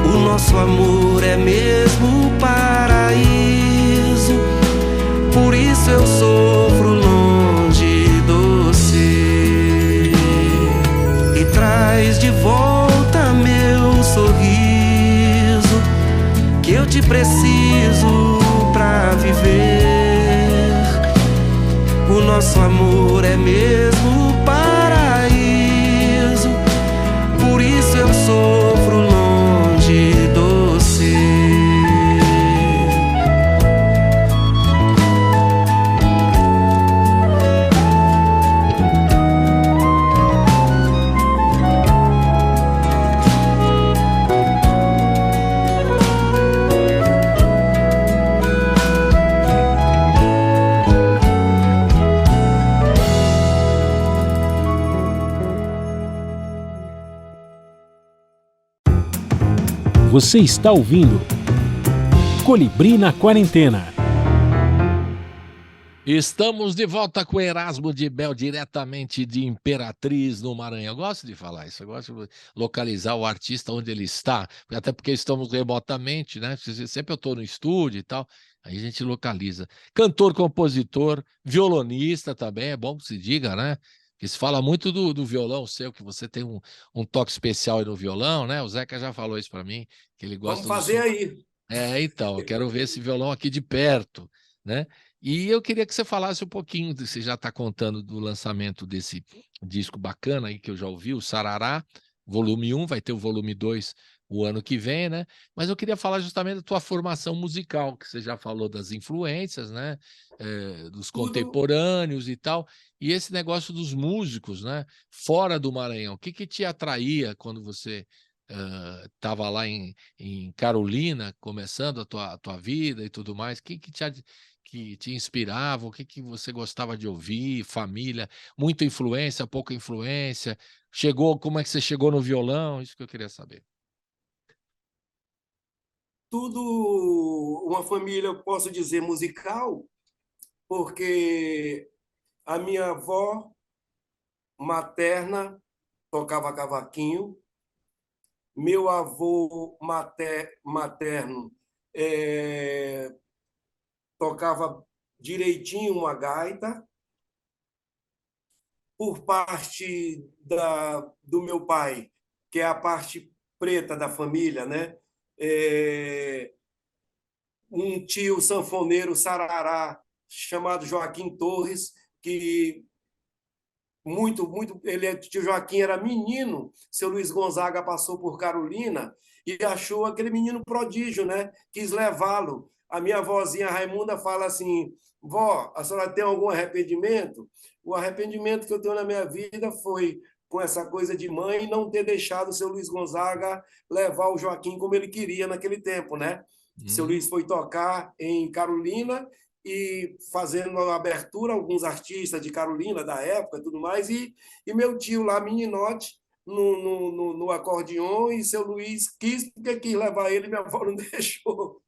O nosso amor é mesmo paraíso. Por isso eu sofro longe de você e traz de volta meu sorriso, que eu te preciso pra viver. O nosso amor é mesmo paraíso. Por isso eu sofro longe de você. Você está ouvindo Colibri na Quarentena. Estamos de volta com Erasmo de Mel, diretamente de Imperatriz, no Maranhão. Eu gosto de falar isso, eu gosto de localizar o artista onde ele está, até porque estamos remotamente, né? Sempre eu estou no estúdio e tal, aí a gente localiza. Cantor, compositor, violonista também, é bom que se diga, né? Que se fala muito do violão seu, que você tem um toque especial aí no violão, né? O Zeca já falou isso para mim, que ele gosta. Vamos fazer aí. Então, eu quero ver esse violão aqui de perto, né? E eu queria que você falasse um pouquinho, você já está contando do lançamento desse disco bacana aí que eu já ouvi, o Sarará, volume 1, vai ter o volume 2 o ano que vem, né? Mas eu queria falar justamente da tua formação musical, que você já falou das influências, né? Dos contemporâneos e tal, e esse negócio dos músicos, né? Fora do Maranhão, o que te atraía quando você estava lá em Carolina, começando a tua vida e tudo mais? Que te inspirava? O que você gostava de ouvir? Família? Muita influência, pouca influência? Como é que você chegou no violão? Isso que eu queria saber. Tudo uma família, eu posso dizer, musical, porque a minha avó materna tocava cavaquinho, meu avô materno tocava direitinho uma gaita. Por parte do meu pai, que é a parte preta da família, né? Um tio sanfoneiro sarará chamado Joaquim Torres, que tio Joaquim era menino, seu Luiz Gonzaga passou por Carolina e achou aquele menino prodígio, né? Quis levá-lo. A minha vozinha Raimunda fala assim: vó, a senhora tem algum arrependimento? O arrependimento que eu tenho na minha vida foi com essa coisa de mãe não ter deixado o seu Luiz Gonzaga levar o Joaquim como ele queria naquele tempo, né? Seu Luiz foi tocar em Carolina e fazendo a abertura, alguns artistas de Carolina da época e tudo mais, e meu tio lá, meninote, no acordeon, e seu Luiz quis, porque quis levar ele, minha avó não deixou.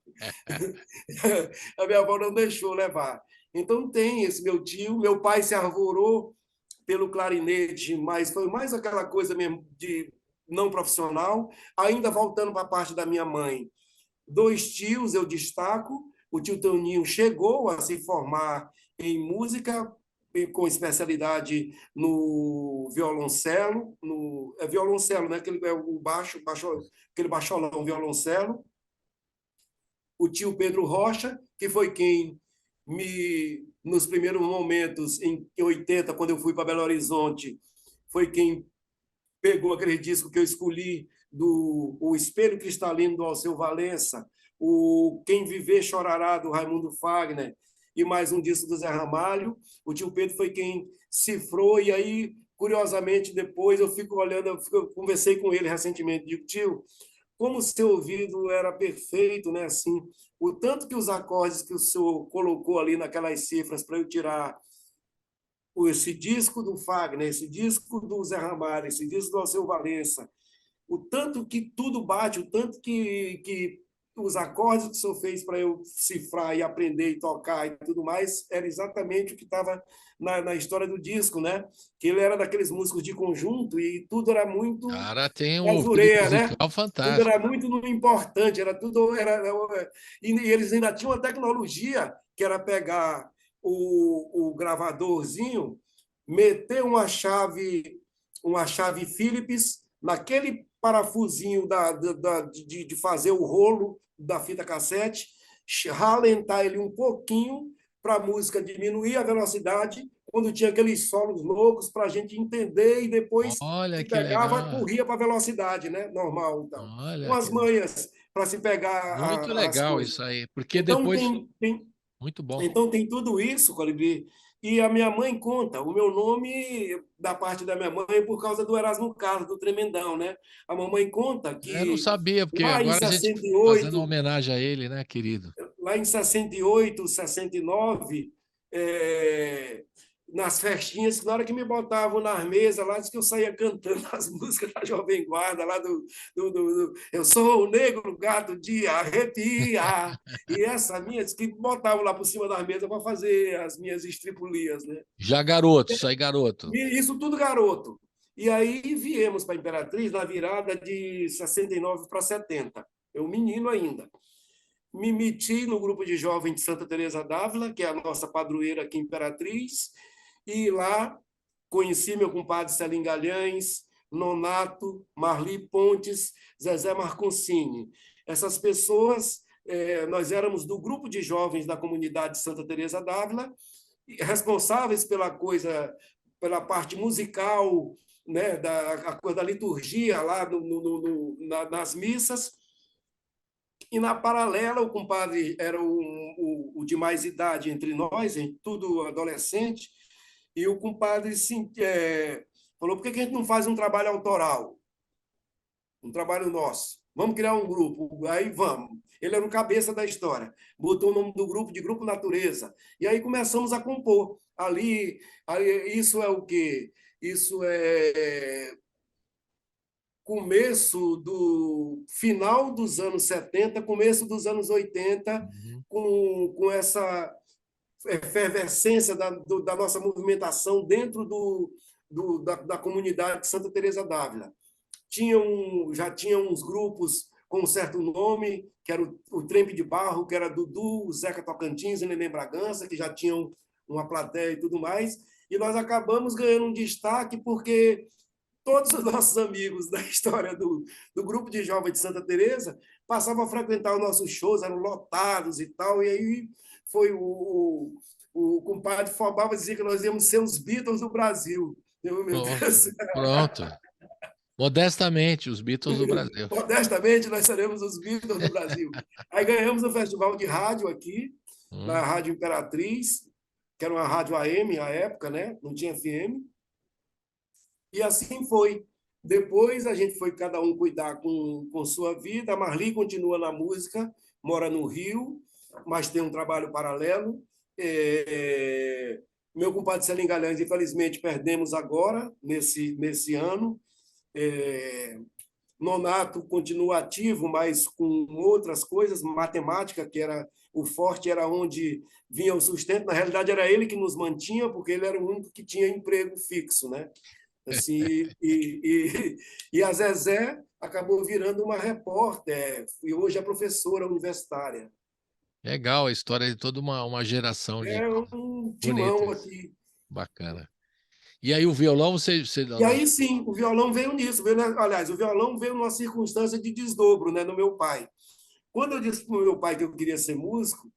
A minha avó não deixou levar. Então tem esse meu tio, meu pai se arvorou pelo clarinete, mas foi mais aquela coisa mesmo de não profissional. Ainda voltando para a parte da minha mãe, dois tios eu destaco. O tio Toninho chegou a se formar em música, com especialidade no violoncelo, é violoncelo, né? Aquele, é o aquele baixolão, violoncelo. O tio Pedro Rocha, que foi quem nos primeiros momentos, em 80, quando eu fui para Belo Horizonte, foi quem pegou aquele disco que eu escolhi, O Espelho Cristalino, do Alceu Valença, o Quem Viver Chorará, do Raimundo Fagner, e mais um disco do Zé Ramalho. O tio Pedro foi quem cifrou, e aí, curiosamente, depois eu fico olhando, eu conversei com ele recentemente, digo, tio, como o seu ouvido era perfeito, né? Assim, o tanto que os acordes que o senhor colocou ali naquelas cifras para eu tirar esse disco do Fagner, esse disco do Zé Ramalho, esse disco do Alceu Valença, o tanto que tudo bate, o tanto que os acordes que o senhor fez para eu cifrar e aprender e tocar e tudo mais, era exatamente o que estava na história do disco, né? Que ele era daqueles músicos de conjunto e tudo era muito Cara, tem um ouvido azureia, né? musical Tudo fantástico. era muito importante, era tudo. E eles ainda tinham uma tecnologia que era pegar o gravadorzinho, meter uma chave Phillips naquele parafusinho de fazer o rolo da fita cassete, ralentar ele um pouquinho para a música diminuir a velocidade, quando tinha aqueles solos loucos para a gente entender, e depois Olha se que pegava, legal. corria para a velocidade, né? Normal. Então, Olha umas que manhas para se muito pegar as legal coisas. isso aí, porque Então, depois muito bom. então tem tudo isso, Colibri. E a minha mãe conta, o meu nome, da parte da minha mãe, é por causa do Erasmo Carlos, do Tremendão, né? A mamãe conta Eu não que sabia, porque lá em agora a gente fazendo uma 68, homenagem a ele, né, querido? lá em 68, 69, nas festinhas, na hora que me botavam nas mesas, lá diz que eu saía cantando as músicas da Jovem Guarda, lá Eu sou o negro gato de arrepia. E essa minha, diz que botavam lá por cima das mesas para fazer as minhas estripulias, né? Já garoto, isso aí garoto. E isso tudo garoto. E aí viemos para a Imperatriz na virada de 69 para 70. Eu menino ainda. Me meti no grupo de jovens de Santa Teresa d'Ávila, que é a nossa padroeira aqui em Imperatriz, e lá conheci meu compadre Celim Galhães, Nonato, Marli Pontes, Zezé Marconcini. Essas pessoas, nós éramos do grupo de jovens da comunidade de Santa Teresa d'Ávila, responsáveis pela parte musical, né, da liturgia lá nas missas. E, na paralela, o compadre era o de mais idade entre nós, tudo adolescente, e o compadre falou, por que a gente não faz um trabalho autoral? Um trabalho nosso. Vamos criar um grupo. Aí vamos. Ele era o cabeça da história. Botou o nome do grupo de Grupo Natureza. E aí começamos a compor. Ali isso é o quê? Isso é começo do final dos anos 70, começo dos anos 80, Uhum. com essa efervescência da nossa movimentação dentro da comunidade de Santa Teresa d'Ávila. Já tinha uns grupos com um certo nome, que era o Trempe de Barro, que era Dudu, Zeca Tocantins e Neném Bragança, que já tinham uma plateia e tudo mais, e nós acabamos ganhando um destaque porque todos os nossos amigos da história do grupo de jovens de Santa Teresa passavam a frequentar os nossos shows, eram lotados e tal, e aí foi o compadre Fobava dizer que nós íamos ser os Beatles do Brasil. Meu Deus. Pronto. Modestamente, os Beatles do Brasil. Modestamente, nós seremos os Beatles do Brasil. Aí ganhamos o festival de rádio aqui, na Rádio Imperatriz, que era uma rádio AM à época, né? Não tinha FM. E assim foi. Depois a gente foi cada um cuidar com sua vida. A Marli continua na música, mora no Rio, mas tem um trabalho paralelo. Meu compadre Celim Galhães, infelizmente, perdemos agora, nesse ano. Nonato continua ativo, mas com outras coisas, matemática, que era o forte, era onde vinha o sustento. Na realidade, era ele que nos mantinha, porque ele era o único que tinha emprego fixo, né? Assim, e a Zezé acabou virando uma repórter, e hoje é professora universitária. Legal, a história de toda uma geração de... É um Bonito timão isso. aqui. Bacana. E aí o violão, você... E aí sim, o violão veio nisso. Aliás, o violão veio numa circunstância de desdobro, né, no meu pai. Quando eu disse para o meu pai que eu queria ser músico,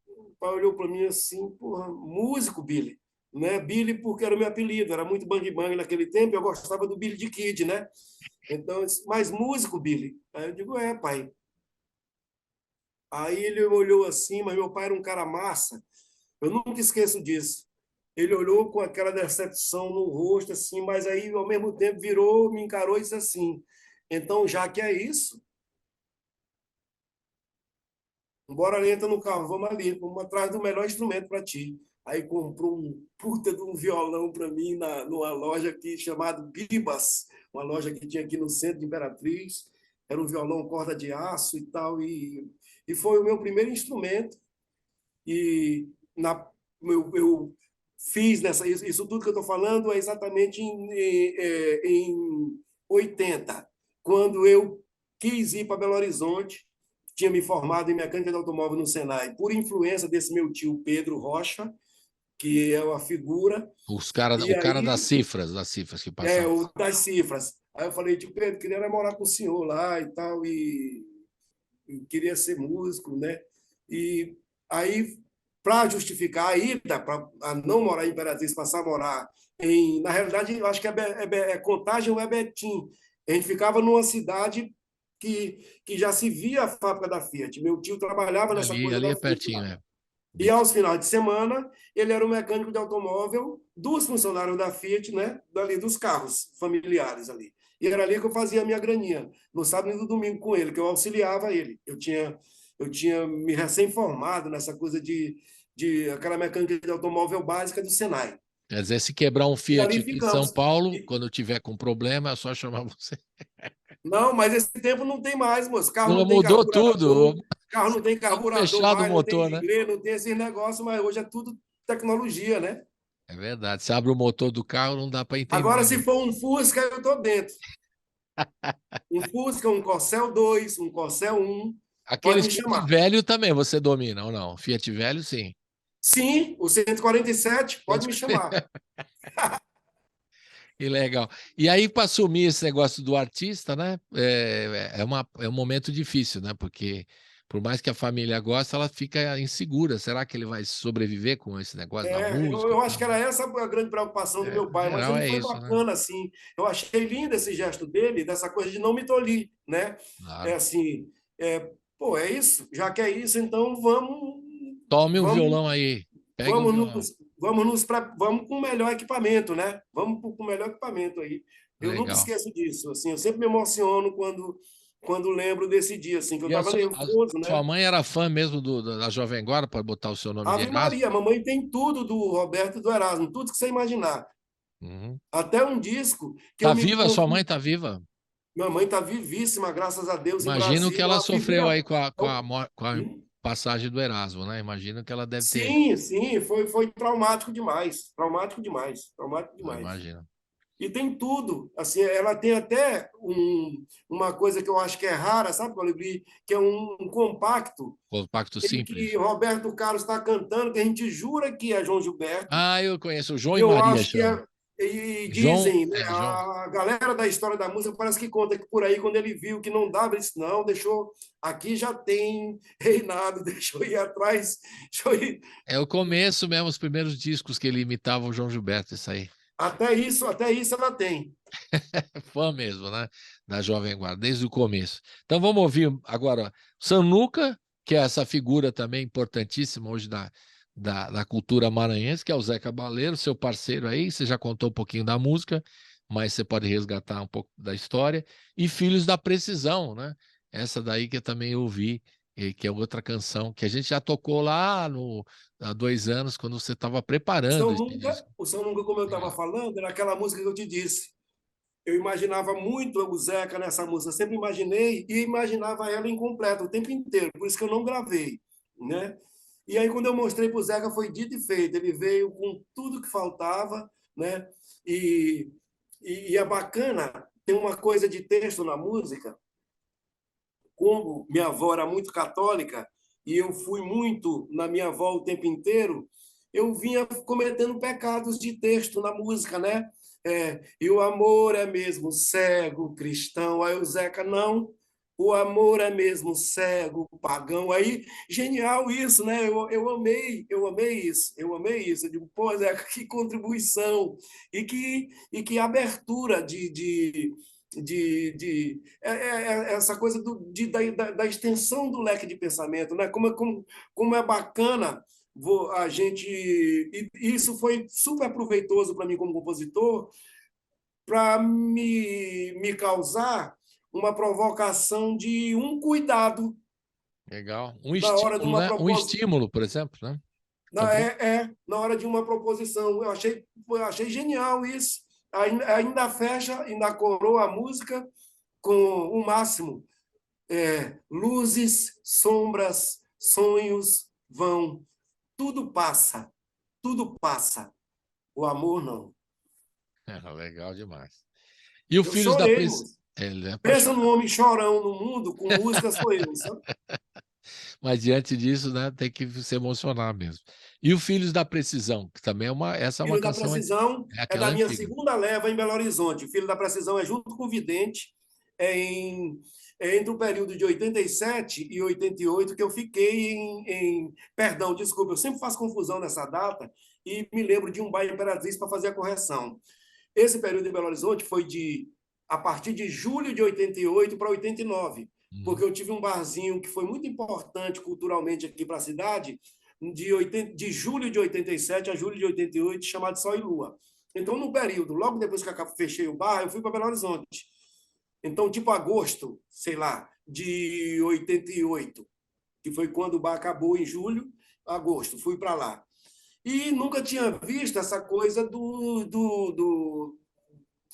o pai olhou para mim assim, porra, músico, Billy. Né? Billy porque era o meu apelido, era muito bang bang naquele tempo, eu gostava do Billy the Kid, né? Então, eu disse, mas músico, Billy? Aí eu digo, pai. Aí ele olhou assim, mas meu pai era um cara massa, eu nunca esqueço disso. Ele olhou com aquela decepção no rosto, assim, mas aí, ao mesmo tempo, virou, me encarou e disse assim, então, já que é isso, bora ali, entra no carro, vamos atrás do melhor instrumento para ti. Aí comprou um puta de um violão para mim numa loja aqui chamada Bibas, uma loja que tinha aqui no centro de Imperatriz. Era um violão corda de aço e tal, e foi o meu primeiro instrumento. E eu fiz isso tudo que eu estou falando é exatamente em 80, quando eu quis ir para Belo Horizonte, tinha me formado em mecânica de automóvel no Senai, por influência desse meu tio Pedro Rocha, que é uma figura. O cara das cifras que passava. O das cifras. Aí eu falei, tio Pedro, queria namorar com o senhor lá e tal, e queria ser músico, né? E aí, para justificar a ida, para não morar em Imperatriz, passar a morar na realidade, eu acho que é Contagem ou é Betim. A gente ficava numa cidade que já se via a fábrica da Fiat. Meu tio trabalhava nessa coisa ali da é Fiat. pertinho, né? E aos finais de semana, ele era um mecânico de automóvel dos funcionários da Fiat, né? Dali dos carros familiares ali. E era ali que eu fazia a minha graninha, no sábado e no domingo com ele, que eu auxiliava ele. Eu tinha me recém-formado nessa coisa de aquela mecânica de automóvel básica do Senai. Quer dizer, se quebrar um E Fiat ali aqui em São ficamos. Paulo, quando tiver com problema, é só chamar você. Não, mas esse tempo não tem mais, moço. Carro Não, não tem mudou carburador, tudo. carro não tem Tudo carburador fechado o mais, não tem motor, né? inglês, não tem esses negócios, mas hoje é tudo tecnologia, né? É verdade. Se abre o motor do carro, não dá para entender. Agora, se for um Fusca, eu estou dentro. Um Fusca, um Corcel 2, um Corcel 1, pode Aqueles me Fiat chamar. velho também você domina, ou não? Fiat velho, sim. Sim, o 147, pode me chamar. Que legal. E aí, para assumir esse negócio do artista, né? É um momento difícil, né? Porque, por mais que a família goste, ela fica insegura. Será que ele vai sobreviver com esse negócio da música e Eu acho tal? que era essa a grande preocupação do meu Em pai, mas geral, ele é foi isso, né? bacana, assim. Eu achei lindo esse gesto dele, dessa coisa de não me tolir, né? É Claro. assim, pô, é isso, já que é isso, então vamos, Tome um vamos, violão aí. Pegue um vamos, violão. vamos com o melhor equipamento, né? Vamos com o melhor equipamento aí. Eu nunca Legal. esqueço disso, assim, eu sempre me emociono quando lembro desse dia, assim, que eu E a estava nervoso, sua né? mãe era fã mesmo da Jovem Guarda para botar o seu nome de Ave Erasmo? Maria, a mamãe tem tudo do Roberto e do Erasmo, tudo que você imaginar. Uhum. Até um disco que Tá eu me viva? Sua mãe confundi. tá viva? Minha mãe está vivíssima, graças a Deus, em Imagino que Brasília. ela Uma sofreu figura. aí com a passagem do Erasmo, né? Imagino que ela deve ter. Sim, sim, foi traumático demais. Traumático demais. Traumático Eu demais. imagino. E tem tudo. Assim, ela tem até uma coisa que eu acho que é rara, sabe, Colibri? Que é um compacto Compacto em que simples. Roberto Carlos está cantando, que a gente jura que é João Gilberto. Ah, eu conheço. O João E e eu Maria acho que chama. e João. dizem, né, João. a galera da história da música parece que conta que por aí, quando ele viu que não dava, ele disse, não, deixou, aqui já tem reinado, deixou ir atrás, deixou ir. É o começo mesmo, os primeiros discos que ele imitava o João Gilberto, isso aí. Até isso ela tem. É fã mesmo, né? Da Jovem Guarda, desde o começo. Então vamos ouvir agora Sanuca, que é essa figura também importantíssima hoje da cultura maranhense, que é o Zé Cabaleiro, seu parceiro aí. Você já contou um pouquinho da música, mas você pode resgatar um pouco da história. E Filhos da Precisão, né? Essa daí que eu também ouvi, que é outra canção que a gente já tocou lá há 2 anos, quando você estava preparando esse disco. O São Nunca, como eu estava Legal. falando, era aquela música que eu te disse. eu imaginava muito o Zeca nessa música, sempre imaginei e imaginava ela incompleta o tempo inteiro, por isso que eu não gravei, né? E aí, quando eu mostrei para o Zeca, foi dito e feito. Ele veio com tudo que faltava, né? E, e é bacana, tem uma coisa de texto na música, como minha avó era muito católica e eu fui muito na minha avó o tempo inteiro, eu vinha cometendo pecados de texto na música, né? E o amor é mesmo cego, cristão. Aí o Zeca, não, o amor é mesmo cego, pagão. Aí, genial isso, né? Eu amei isso, eu amei isso. Eu digo, pô, Zeca, que contribuição e que abertura essa coisa da extensão do leque de pensamento, né? Como é bacana a gente. E isso foi super proveitoso para mim como compositor, para me causar uma provocação de um cuidado Legal. Um na hora de estímulo, uma né? Um proposição. estímulo, por exemplo, né? Na hora de uma proposição. Eu achei genial isso. Ainda fecha, ainda coroa a música com o máximo. Luzes, sombras, sonhos vão. Tudo passa. Tudo passa. O amor não. Legal demais. E o Eu Filhos da chorei, Prisão? moço. Pode Pensa chorar. num homem chorão no mundo, com música sou eu, sabe? Mas diante disso, né, tem que se emocionar mesmo. E o Filhos da Precisão, que também essa é uma Filho da canção, Precisão é é da aquela minha antiga. segunda leva em Belo Horizonte. Filho da Precisão é junto com o Vidente, é, em, entre o período de 87 e 88 que eu fiquei Perdão, desculpa, eu sempre faço confusão nessa data e me lembro de um bairro Imperatriz para fazer a correção. Esse período em Belo Horizonte foi a partir de julho de 88 para 89, porque eu tive um barzinho que foi muito importante culturalmente aqui para a cidade, de julho de 87 a julho de 88, chamado Sol e Lua. Então, no período, logo depois que eu fechei o bar, eu fui para Belo Horizonte. Então, tipo agosto, sei lá, de 88, que foi quando o bar acabou em julho, agosto, fui para lá. E nunca tinha visto essa coisa do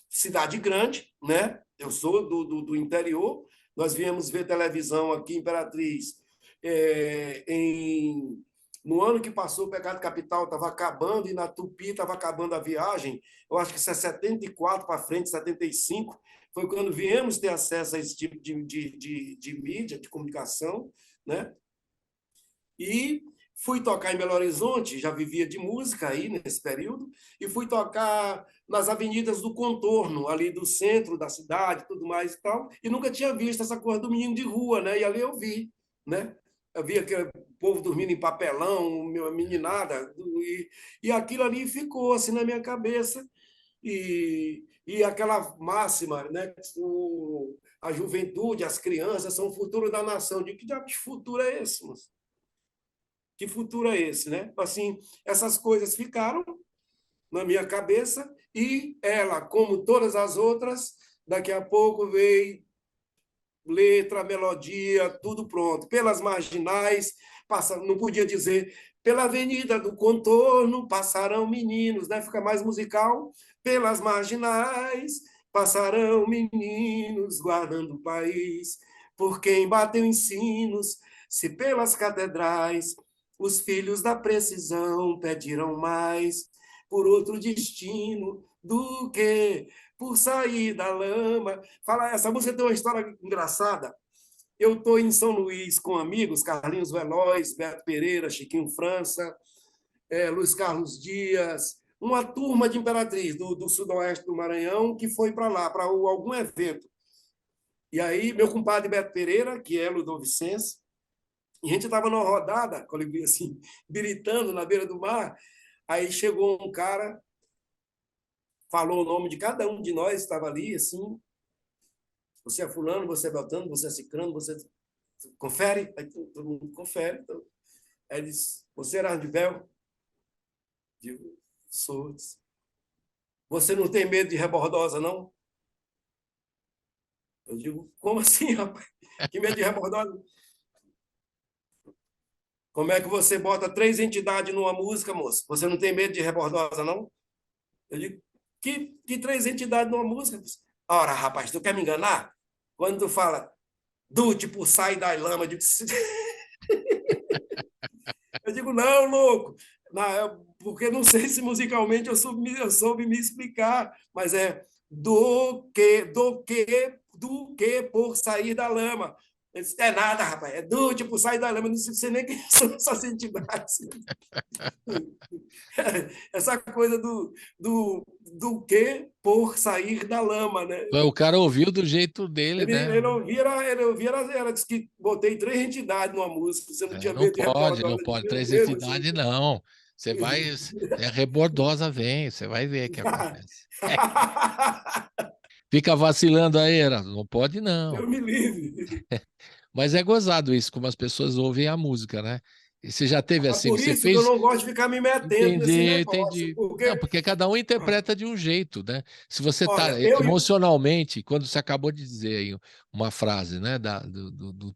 cidade grande, né? Eu sou do interior, nós viemos ver televisão aqui em Imperatriz no ano que passou, o Pecado Capital estava acabando e na Tupi estava acabando a viagem. Eu acho que isso é 74 para frente, 75. Foi quando viemos ter acesso a esse tipo de mídia, de comunicação, né? E fui tocar em Belo Horizonte, já vivia de música aí nesse período, e fui tocar nas avenidas do contorno, ali do centro da cidade, tudo mais e tal, e nunca tinha visto essa coisa do menino de rua, né? E ali eu vi, né? Eu vi aquele povo dormindo em papelão, a meninada, e aquilo ali ficou assim na minha cabeça, e aquela máxima, né? A juventude, as crianças são o futuro da nação. De que diabo de futuro é esse, moço? Que futuro é esse, né? Assim, essas coisas ficaram na minha cabeça e ela, como todas as outras, daqui a pouco veio letra, melodia, tudo pronto. Pelas marginais, não podia dizer pela avenida do contorno passarão meninos, né? Fica mais musical. Pelas marginais passarão meninos guardando o país. Por quem bateu em sinos, se pelas catedrais os filhos da precisão pediram mais por outro destino do que por sair da lama. Fala, essa música tem uma história engraçada. Eu estou em São Luís com amigos, Carlinhos Veloz, Beto Pereira, Chiquinho França, Luiz Carlos Dias, uma turma de Imperatriz do sudoeste do Maranhão que foi para lá, para algum evento. E aí, meu compadre Beto Pereira, que é ludovicense, e a gente estava numa rodada, assim, biritando na beira do mar, aí chegou um cara, falou o nome de cada um de nós, estava ali, assim, você é fulano, você é beltrano, você é cicrano, você confere? Aí todo mundo confere. Então. Aí ele disse, você era de véu? Digo, sou. Você não tem medo de rebordosa, não? Eu digo, como assim, rapaz? Que medo de rebordosa? Como é que você bota 3 entidades numa música, moço? Você não tem medo de rebordosa, não? Eu digo, que 3 entidades numa música? Ora, rapaz, tu quer me enganar? Quando tu fala, do tipo, sai da lama, eu digo, não, louco, porque não sei se musicalmente eu soube me explicar, mas é do que por sair da lama. Eu disse, é nada, rapaz, é do tipo, sair da lama, eu não sei nem quem são essas entidades. Essa coisa do que por sair da lama, né? O cara ouviu do jeito dele, né? Ele ouvia, era disse que botei 3 entidades numa música, você não tinha Não medo de pode, rebordosa. não pode. 3 Mesmo, entidades, não. Você vai. É rebordosa, vem, você vai ver o que acontece. Fica vacilando aí, Erasmo. Não pode, não. Eu me livre. Mas é gozado isso, como as pessoas ouvem a música, né? E você já teve assim, Por você isso fez. que eu não gosto de ficar me metendo nesse negócio. Entendi. Porque, Não, porque cada um interpreta de um jeito, né? Se você está olha, emocionalmente, quando você acabou de dizer aí uma frase, né,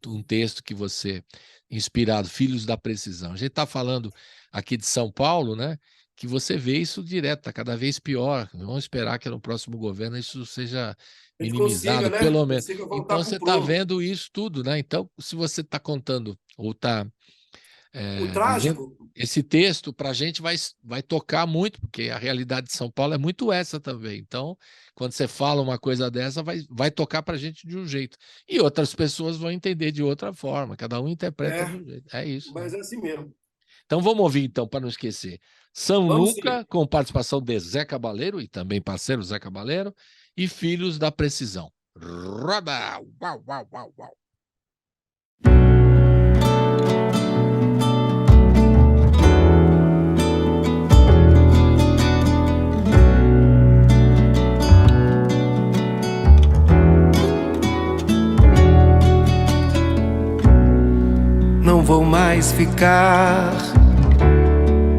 um texto que você, inspirado, Filhos da Precisão. A gente está falando aqui de São Paulo, né? Que você vê isso direto, está cada vez pior. Vamos esperar que no próximo governo isso seja a gente consiga, minimizado, né? pelo menos. Consiga voltar Então pro você está prumo. vendo isso tudo, né? Então, se você está contando ou está O dizendo trágico, esse texto, para a gente vai tocar muito, porque a realidade de São Paulo é muito essa também. Então, quando você fala uma coisa dessa, vai tocar para a gente de um jeito. E outras pessoas vão entender de outra forma, cada um interpreta de um jeito. É isso. mas Né? é assim mesmo. Então vamos ouvir, então, para não esquecer. São Vamos Luca, sim. com participação de Zé Cabaleiro, e também parceiro Zé Cabaleiro, e Filhos da Precisão. Roda! Uau, uau, uau, uau. Não vou mais ficar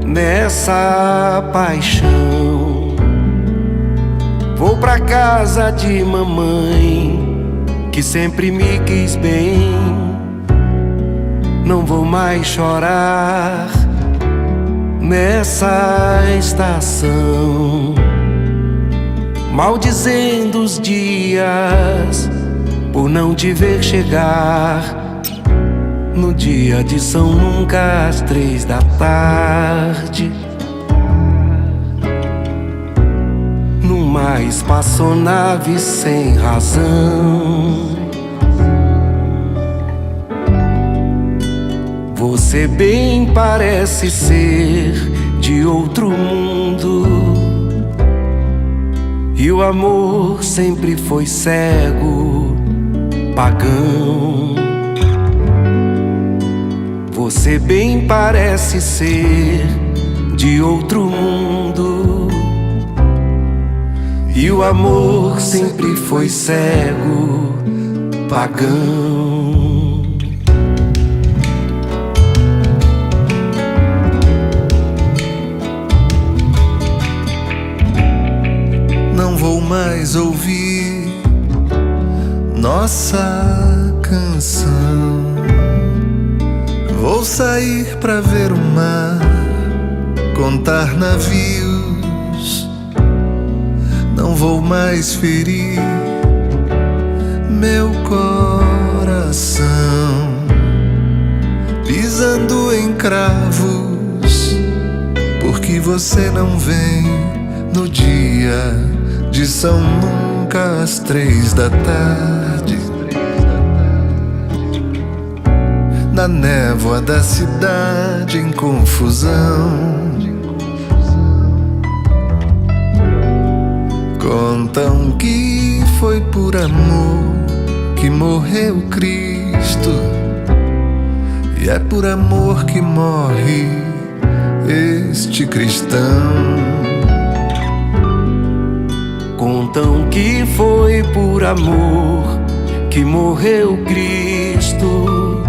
nessa paixão. Vou pra casa de mamãe, que sempre me quis bem. Não vou mais chorar nessa estação, maldizendo os dias por não te ver chegar no dia de São Nunca, às 3 da tarde, numa espaçonave sem razão. Você bem parece ser de outro mundo, e o amor sempre foi cego, pagão. Você bem parece ser de outro mundo, e o amor sempre foi cego, pagão. Não vou mais ouvir nossa canção. Vou sair pra ver o mar, contar navios. Não vou mais ferir meu coração, pisando em cravos, porque você não vem no dia de São Nunca, às 3 da tarde. Na névoa da cidade em confusão, contam que foi por amor que morreu Cristo, e é por amor que morre este cristão. Contam que foi por amor que morreu Cristo,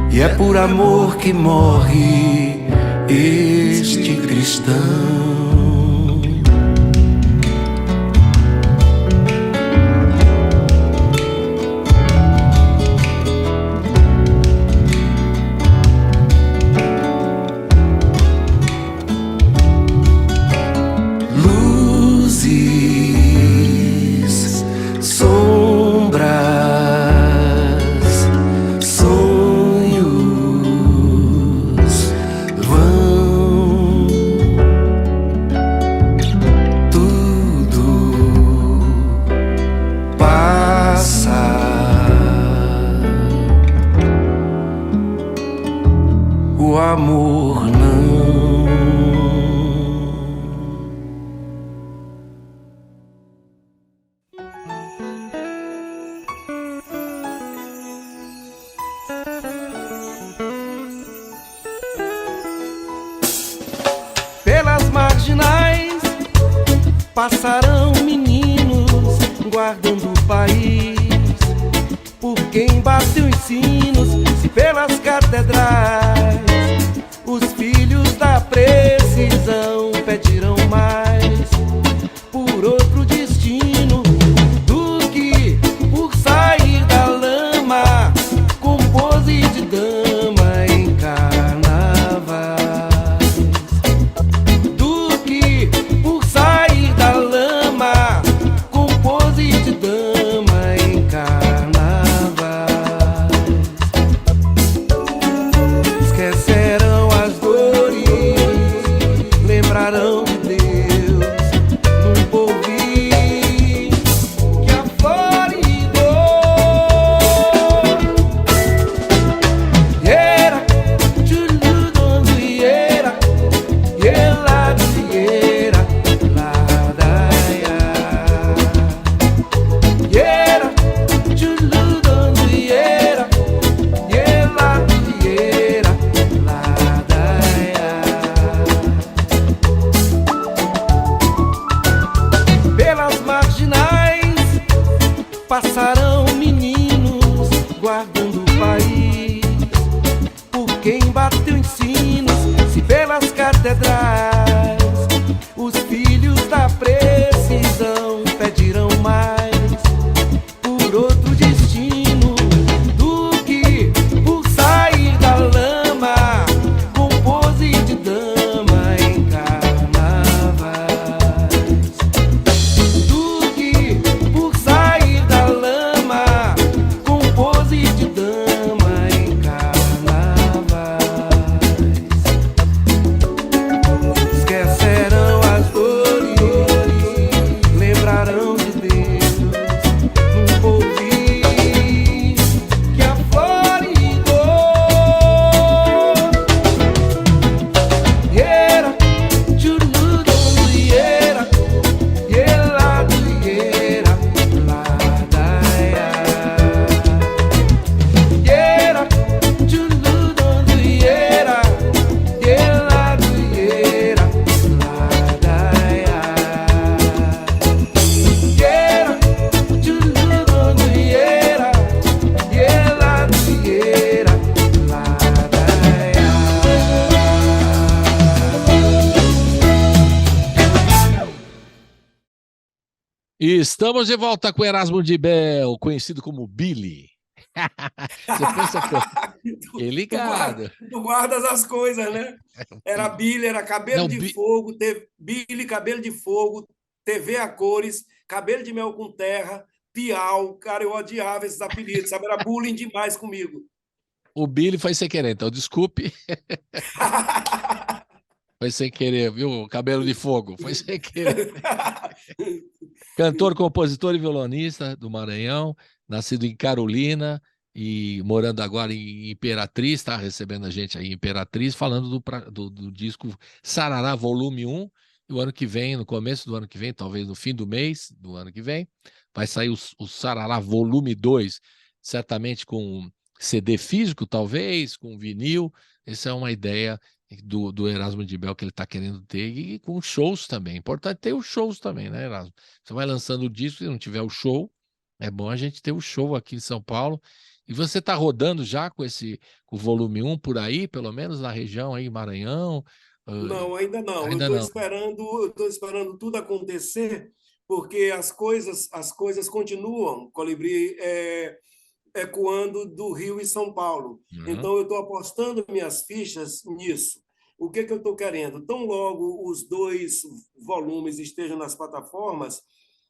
e é por amor que morre este cristão. Luzes o amor não. Pelas marginais passarão meninos guardando o país. Por quem bateu os sinos, pelas catedrais, os filhos da precisão pedirão mais por outro destino do que por sair da lama com pose de dama em carnavais, do que por sair da lama com pose de dama em carnavais. Esquecerão as dores, lembrarão de Deus num porvir que afloridou. Iera, tchuludondo, iera, iela, iera, ladaia. Iera, tchuludondo, iera, iela, iera, ladaia. Pelas marginais passarão meninos guardando o país. Por quem bateu em sinos, se pelas catedrais, os filhos da precisão pedirão mais por outro destino do que por sair da lama com pose de dama em carnavais, do que por sair da lama com pose de dama em carnavais. Esquecerão as dores, lembrarão de Deus num porvir que afloridou. Iera, tchuludondo, iera, ielado, iera, ladaia. Iera, tchuludondo, iera, ielado, iera, ladaia. Iera, tchuludondo, iera, ielado, iera, ladaia. E estamos de volta com Erasmo de Bel, conhecido como Billy. Você pensa que ele ligado. Tu guardas as coisas, né? Era Billy, era Cabelo Não, de Fogo, Billy, Cabelo de Fogo, TV a cores, Cabelo de Mel com Terra, Piau. Cara, eu odiava esses apelidos, sabe? Era bullying demais comigo. O Billy foi sem querer, então desculpe. Foi sem querer, viu? Cabelo de Fogo, foi sem querer. Cantor, compositor e violonista do Maranhão, nascido em Carolina e morando agora em Imperatriz, está recebendo a gente aí em Imperatriz, falando do disco Sarará Volume 1. E o ano que vem, no começo do ano que vem, talvez no fim do mês do ano que vem, vai sair o Sarará Volume 2, certamente com CD físico, talvez, com vinil. Essa é uma ideia do Erasmo de Bel que ele está querendo ter, e com shows também. Importante ter os shows também, né, Erasmo? Você vai lançando o disco, se não tiver o show, é bom a gente ter o show aqui em São Paulo. E você está rodando já com o volume 1 por aí, pelo menos na região aí, Maranhão? Não, ainda não. Ainda eu não. estou esperando tudo acontecer, porque as coisas continuam, Colibri, ecoando do Rio e São Paulo. Uhum. Então, eu estou apostando minhas fichas nisso. O que eu estou querendo? Tão logo os 2 volumes estejam nas plataformas,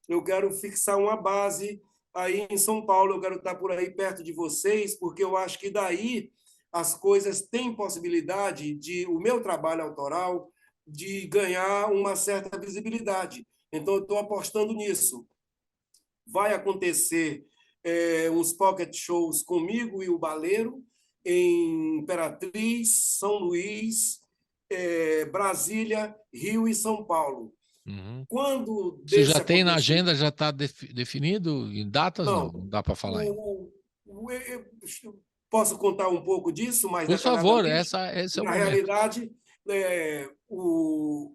eu quero fixar uma base aí em São Paulo, eu quero estar por aí perto de vocês, porque eu acho que daí as coisas têm possibilidade de, o meu trabalho autoral, de ganhar uma certa visibilidade. Então, eu estou apostando nisso. Vai acontecer uns pocket shows comigo e o Baleiro, em Imperatriz, São Luís, Brasília, Rio e São Paulo. Uhum. Quando Você já desse tem na acontecimento... agenda, já está definido em datas? Não, Não, não dá para falar ainda. eu posso contar um pouco disso mais Por favor, detalhadamente? esse é o Na momento. realidade,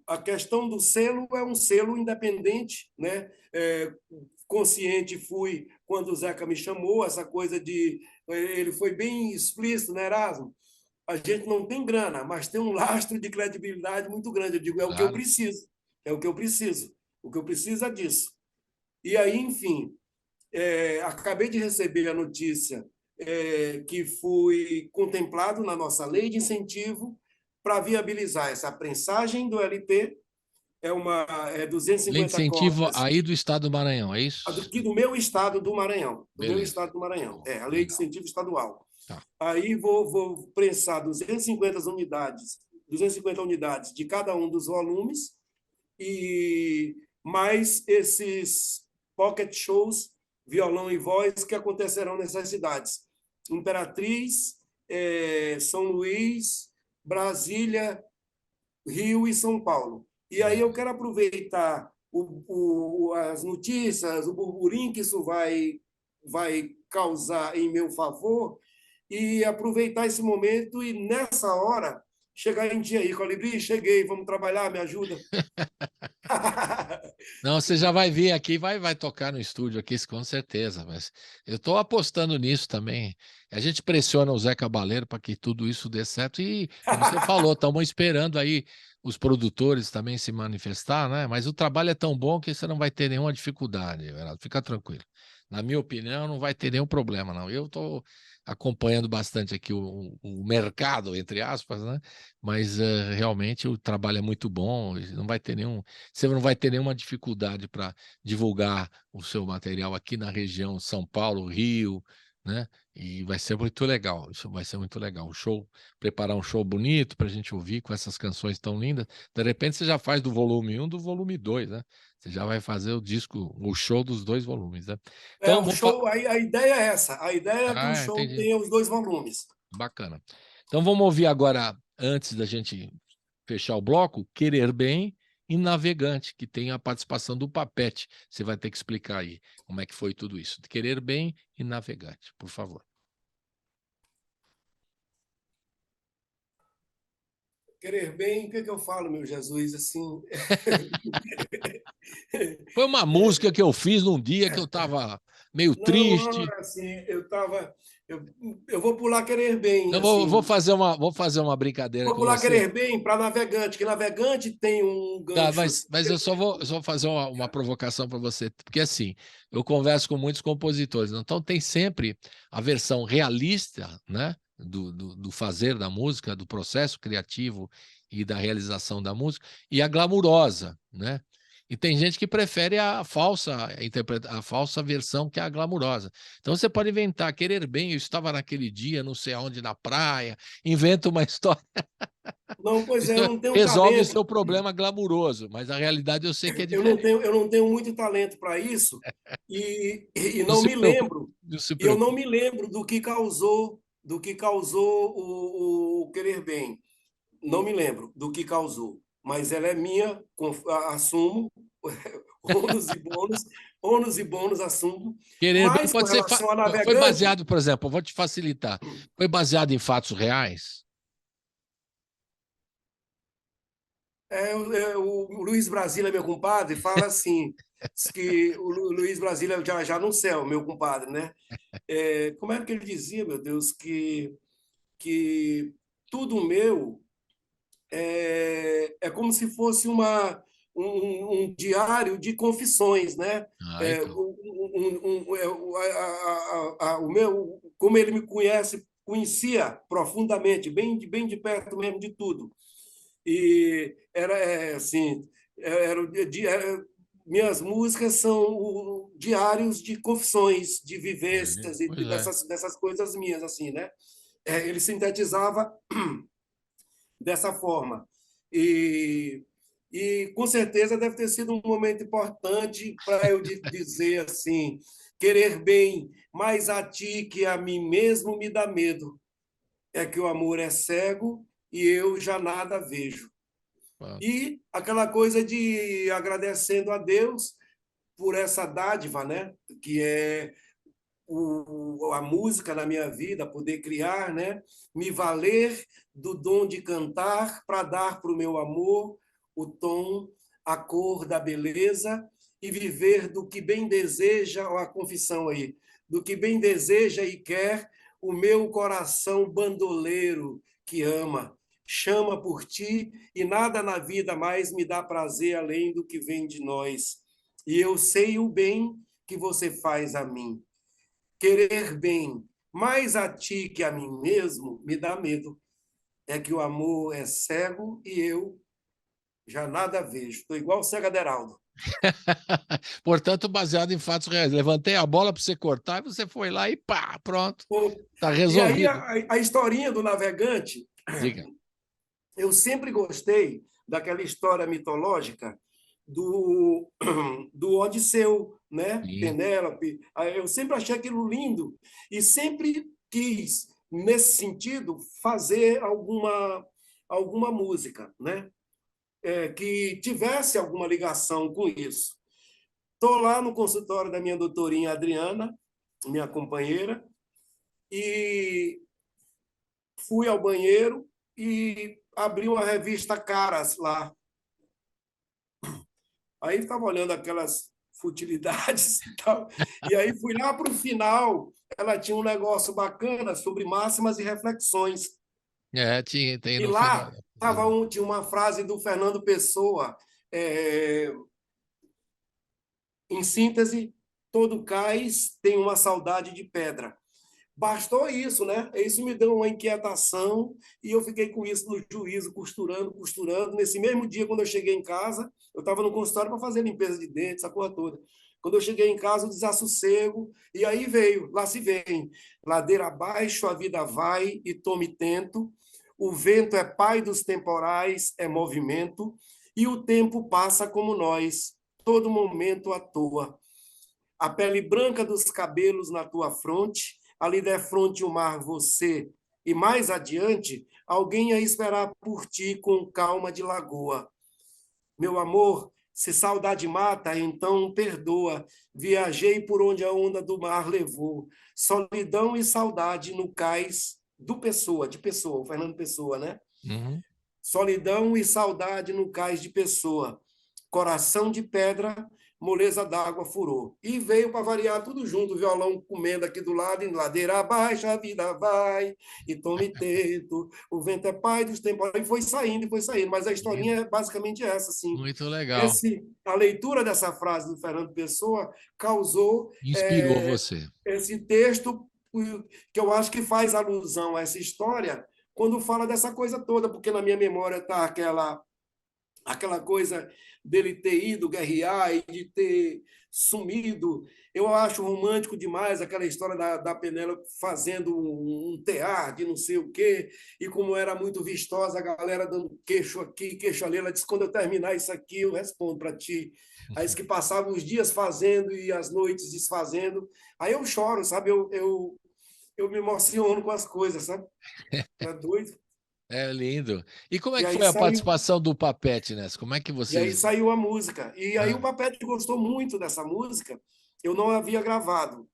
a questão do selo é um selo independente, né? Consciente fui quando o Zeca me chamou, essa coisa de... Ele foi bem explícito, né, Erasmo? A gente não tem grana, mas tem um lastro de credibilidade muito grande. Eu digo, é o que eu Claro. preciso, é o que eu preciso. O que eu preciso é disso. E aí, enfim, acabei de receber a notícia que fui contemplado na nossa lei de incentivo para viabilizar essa prensagem do LP, Lei de 250 incentivo cópias, aí do estado do Maranhão, é isso? do meu estado do Maranhão, Beleza. a lei de Legal. incentivo estadual. Tá. Aí vou prensar 250 unidades de cada um dos volumes, e mais esses pocket shows, violão e voz, que acontecerão nessas cidades. Imperatriz, São Luís, Brasília, Rio e São Paulo. E aí eu quero aproveitar as notícias, o burburinho que isso vai causar em meu favor, e aproveitar esse momento e, nessa hora, chegar em dia aí. Colibri, cheguei, vamos trabalhar, me ajuda. Não, você já vai vir aqui, vai tocar no estúdio aqui, com certeza. Mas eu estou apostando nisso também. A gente pressiona o Zé Cabaleiro para que tudo isso dê certo. E, como você falou, estamos esperando aí os produtores também se manifestar, né? Mas o trabalho é tão bom que você não vai ter nenhuma dificuldade, Everaldo. Fica tranquilo. Na minha opinião, não vai ter nenhum problema, não. Eu estou acompanhando bastante aqui o mercado, entre aspas, né? Mas realmente o trabalho é muito bom, e não vai ter você não vai ter nenhuma dificuldade para divulgar o seu material aqui na região São Paulo, Rio, né? E vai ser muito legal. Isso vai ser muito legal. O show, preparar um show bonito para a gente ouvir com essas canções tão lindas. De repente você já faz do volume 1 do volume 2, né? Você já vai fazer o disco, o show dos dois volumes, né? Então, O show, a ideia é essa. A ideia é que o show entendi. tenha os 2 volumes. Bacana. Então vamos ouvir agora, antes da gente fechar o bloco, Querer Bem e Navegante, que tem a participação do Papete. Você vai ter que explicar aí como é que foi tudo isso. Querer Bem e Navegante, por favor. Querer bem, o que eu falo, meu Jesus? Assim, Foi uma música que eu fiz num dia que eu estava meio triste. assim, eu vou pular querer bem, Eu assim. vou fazer uma brincadeira Vou com pular você. querer bem para navegante, que navegante tem um Tá, gancho. mas eu só vou fazer uma provocação para você, porque assim, eu converso com muitos compositores, então tem sempre a versão realista, né, do fazer da música, do processo criativo e da realização da música, e a glamurosa, né? E tem gente que prefere a falsa versão, que é a glamurosa. Então você pode inventar, querer bem, eu estava naquele dia, não sei aonde, na praia, inventa uma história. Não, pois Isso eu não tenho resolve o talento. seu problema glamuroso, mas a realidade eu sei que é Eu não diferente. tenho, eu não tenho muito talento para isso, e Não não se me preocupe, lembro. não se E eu não preocupe. me lembro do que causou o querer bem. Não me lembro do que causou, mas ela é minha, assumo, ônus e bônus assumo. Querer bem Mas com pode ser. relação a Foi navegante, baseado, por exemplo, eu vou te facilitar. Foi baseado em fatos reais? o Luiz Brasília, meu compadre, fala assim, diz que o Luiz Brasília já no céu, meu compadre, né? Como era que ele dizia, meu Deus, que tudo meu é como se fosse um diário de confissões, né? Aí, pronto. O meu, como ele me conhecia profundamente, bem de perto mesmo de tudo. E era assim, minhas músicas são diários de confissões, de vivências e Pois é. dessas coisas minhas, assim, né? Ele sintetizava dessa forma. E, com certeza deve ter sido um momento importante para eu dizer assim, querer bem, mais a ti que a mim mesmo me dá medo. é que o amor é cego e eu já nada vejo. E aquela coisa de agradecendo a Deus por essa dádiva, né? Que é a música na minha vida, poder criar, né? Me valer do dom de cantar para dar para o meu amor o tom, a cor da beleza e viver do que bem deseja, ó, a confissão aí, do que bem deseja e quer o meu coração bandoleiro que ama, chama por ti e nada na vida mais me dá prazer além do que vem de nós. E eu sei o bem que você faz a mim. Querer bem mais a ti que a mim mesmo me dá medo. É que o amor é cego e eu já nada vejo. Estou igual o cego Aderaldo. Portanto, baseado em fatos reais. Levantei a bola para você cortar e você foi lá e pá, pronto. Está E aí resolvido. a historinha do navegante, Diga. eu sempre gostei daquela história mitológica do Odisseu, né? Sim. Penélope. Eu sempre achei aquilo lindo e sempre quis, nesse sentido, fazer alguma música, né? Que tivesse alguma ligação com isso. Estou lá no consultório da minha doutorinha Adriana, minha companheira, e fui ao banheiro e abri uma revista Caras lá. Aí estava olhando aquelas futilidades e tal. E aí fui lá para o final, ela tinha um negócio bacana sobre máximas e reflexões. Tem E no final. lá tinha uma frase do Fernando Pessoa, em síntese, todo cais tem uma saudade de pedra. Bastou isso, né? Isso me deu uma inquietação e eu fiquei com isso no juízo, costurando. Nesse mesmo dia, quando eu cheguei em casa, eu estava no consultório para fazer limpeza de dentes, essa coisa toda. Quando eu cheguei em casa, o desassossego, e aí veio, lá se vem. Ladeira abaixo, a vida vai e tome tento. O vento é pai dos temporais, é movimento, e o tempo passa como nós, todo momento à toa. A pele branca dos cabelos na tua fronte, ali defronte o mar você, e mais adiante, alguém a esperar por ti com calma de lagoa. Meu amor, se saudade mata, então perdoa. Viajei por onde a onda do mar levou. Solidão e saudade no cais do Pessoa, de Pessoa, o Fernando Pessoa, né? Uhum. Solidão e saudade no cais de Pessoa. Coração de pedra, moleza d'água furou. E veio para variar tudo junto, o violão comendo aqui do lado, em ladeira abaixo, a vida vai, e tome tento, o vento é pai dos temporais, e foi saindo, mas a historinha é basicamente essa, assim. Muito legal. A leitura dessa frase do Fernando Pessoa causou Inspirou você. esse texto que eu acho que faz alusão a essa história quando fala dessa coisa toda, porque na minha memória está aquela coisa dele ter ido guerrear e de ter sumido. Eu acho romântico demais aquela história da Penélope fazendo um tear de não sei o quê, e como era muito vistosa, a galera dando queixo aqui, queixo ali. Ela disse, quando eu terminar isso aqui, eu respondo para ti. Aí disse que passava os dias fazendo e as noites desfazendo. Aí eu choro, sabe? Eu me emociono com as coisas, sabe? É doido. É lindo. E como é E que aí foi a saiu- participação do Papete nessa? Como é que E aí vocês... saiu a música. E aí Ah. o Papete gostou muito dessa música. Eu não havia gravado.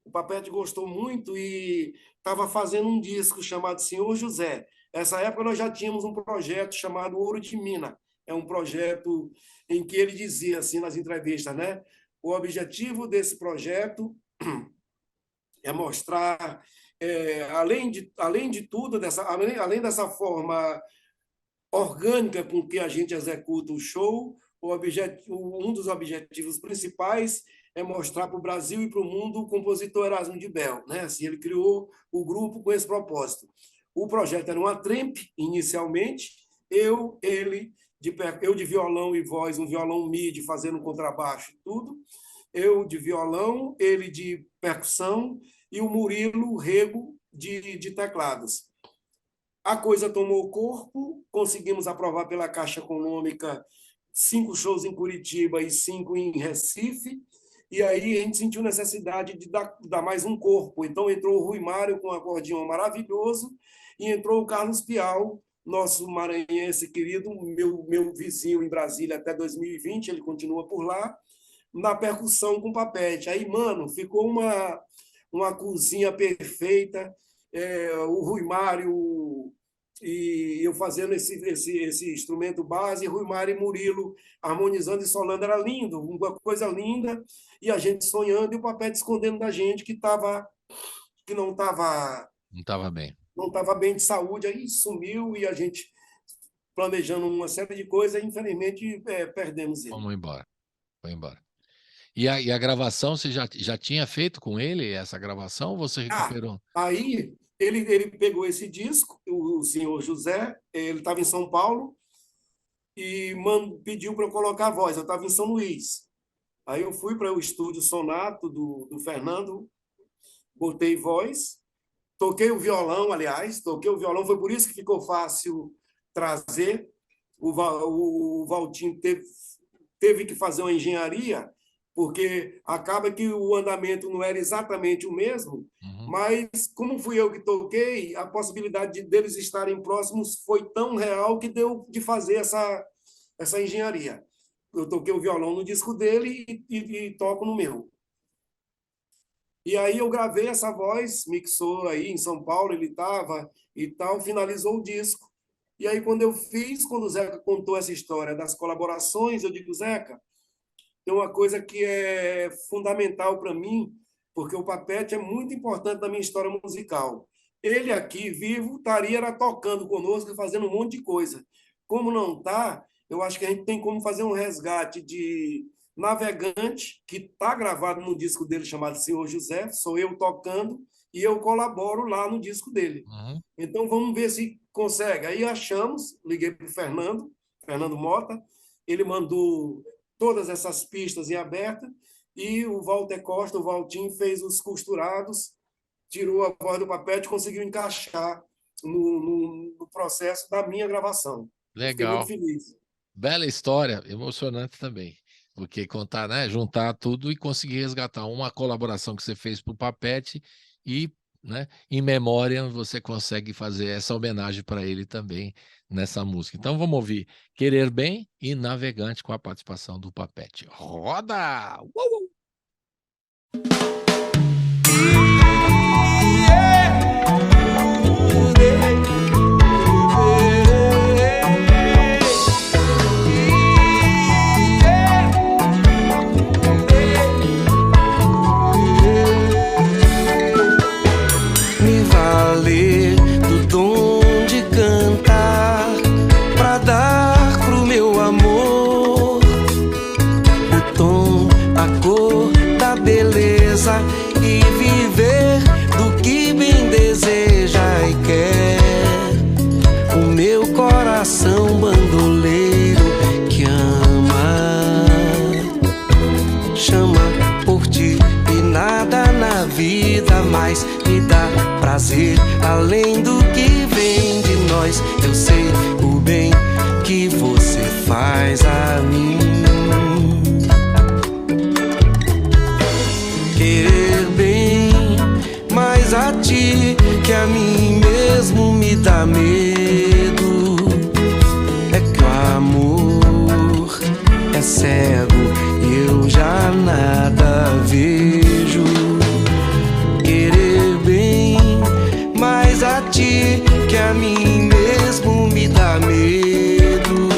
O Papete gostou muito e estava fazendo um disco chamado Senhor José. Nessa época nós já tínhamos um projeto chamado Ouro de Mina. É um projeto em que ele dizia assim nas entrevistas, né? O objetivo desse projeto é mostrar, além de tudo, além dessa forma orgânica com que a gente executa o show, um dos objetivos principais é mostrar para o Brasil e para o mundo o compositor Erasmo de Bel, né? Assim, ele criou o grupo com esse propósito. O projeto era uma tramp, inicialmente, ele, eu de violão e voz, um violão MIDI fazendo contrabaixo e tudo, eu de violão, ele de percussão e o Murilo Rego de teclados. A coisa tomou corpo, conseguimos aprovar pela Caixa Econômica 5 shows em Curitiba e 5 em Recife, e aí a gente sentiu necessidade de dar mais um corpo. Então entrou o Rui Mário com um acordeão maravilhoso e entrou o Carlos Pial, nosso maranhense querido, meu vizinho em Brasília até 2020, ele continua por lá, na percussão com papete. Aí, mano, ficou uma cozinha perfeita, o Rui Mário e eu fazendo esse instrumento base, Rui Mário e Murilo harmonizando e solando, era lindo, uma coisa linda, e a gente sonhando e o papete escondendo da gente que não estava bem. Não estava bem de saúde, aí sumiu e a gente planejando uma série de coisas, e infelizmente perdemos ele. Vamos embora. Foi embora. E a gravação, você já tinha feito com ele essa gravação ou você recuperou? Aí ele pegou esse disco, o senhor José, ele estava em São Paulo e pediu para eu colocar a voz. Eu estava em São Luís. Aí eu fui para o estúdio Sonato do Fernando, botei voz, toquei o violão, foi por isso que ficou fácil trazer. O Valtinho teve que fazer uma engenharia, porque acaba que o andamento não era exatamente o mesmo, mas como fui eu que toquei, a possibilidade deles estarem próximos foi tão real que deu de fazer essa engenharia. Eu toquei o violão no disco dele e toco no meu. E aí eu gravei essa voz, mixou aí em São Paulo, ele estava e tal, finalizou o disco. E aí quando o Zeca contou essa história das colaborações, eu digo, Zeca, tem uma coisa que é fundamental para mim, porque o Papete é muito importante na minha história musical. Ele aqui, vivo, estaria tocando conosco e fazendo um monte de coisa. Como não está, eu acho que a gente tem como fazer um resgate de Navegante, que está gravado no disco dele chamado Senhor José, sou eu tocando e eu colaboro lá no disco dele. Então vamos ver se consegue. Aí achamos, liguei para o Fernando Mota, ele mandou todas essas pistas em aberta, e o Walter Costa, o Valtinho, fez os costurados, tirou a voz do Papete e conseguiu encaixar no processo da minha gravação. Legal. Fiquei muito feliz. Bela história, emocionante também, porque contar, né, juntar tudo e conseguir resgatar uma colaboração que você fez para o Papete e, né, em memória você consegue fazer essa homenagem para ele também nessa música. Então vamos ouvir Querer Bem e Navegante com a participação do Papete. Roda! Me valer do dom de cantar pra dar pro meu amor o tom, a cor da beleza e viver do que bem deseja e quer. O meu coração bandoleiro que ama, chama por ti e nada na vida mais me dá prazer além do que vem de nós. Eu sei o bem que você faz a mim. Querer bem mais a ti que a mim mesmo me dá medo. É que o amor é cego e eu já nada vejo. Querer bem mais a ti que a mim mesmo me dá medo.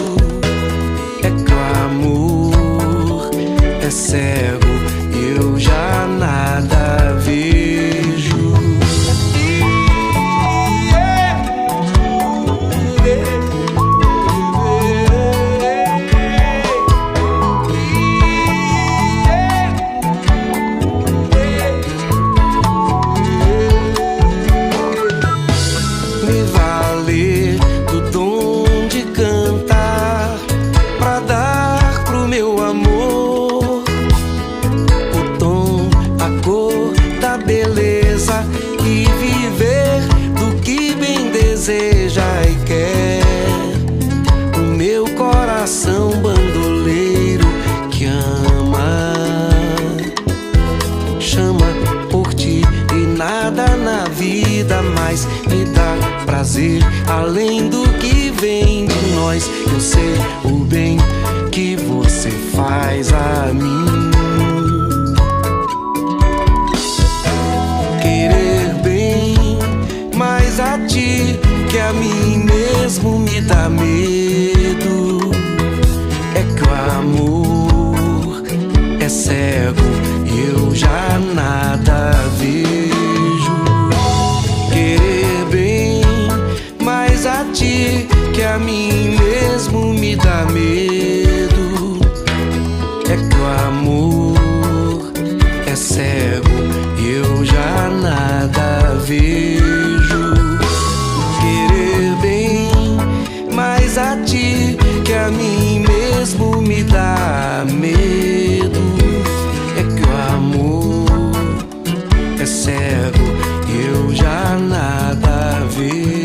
É que o amor é cego e eu já nada vejo. Me valer do dom de cantar pra dar pro meu amor o tom, a cor da beleza e viver do que bem deseja e quer. O meu coração bandoleiro que ama, chama por ti e nada na vida mais me dá prazer prazer além do que vem de nós. Eu sei o bem que você faz a mim. Querer bem mais a ti que a mim mesmo me dá medo. É que o amor é cego e eu já nada vejo. Querer bem mais a ti que a mim mesmo me dá medo. É que o amor é cego e eu já nada vejo. Querer bem mais a ti que a mim mesmo me dá medo. É que o amor é cego e eu já nada vejo.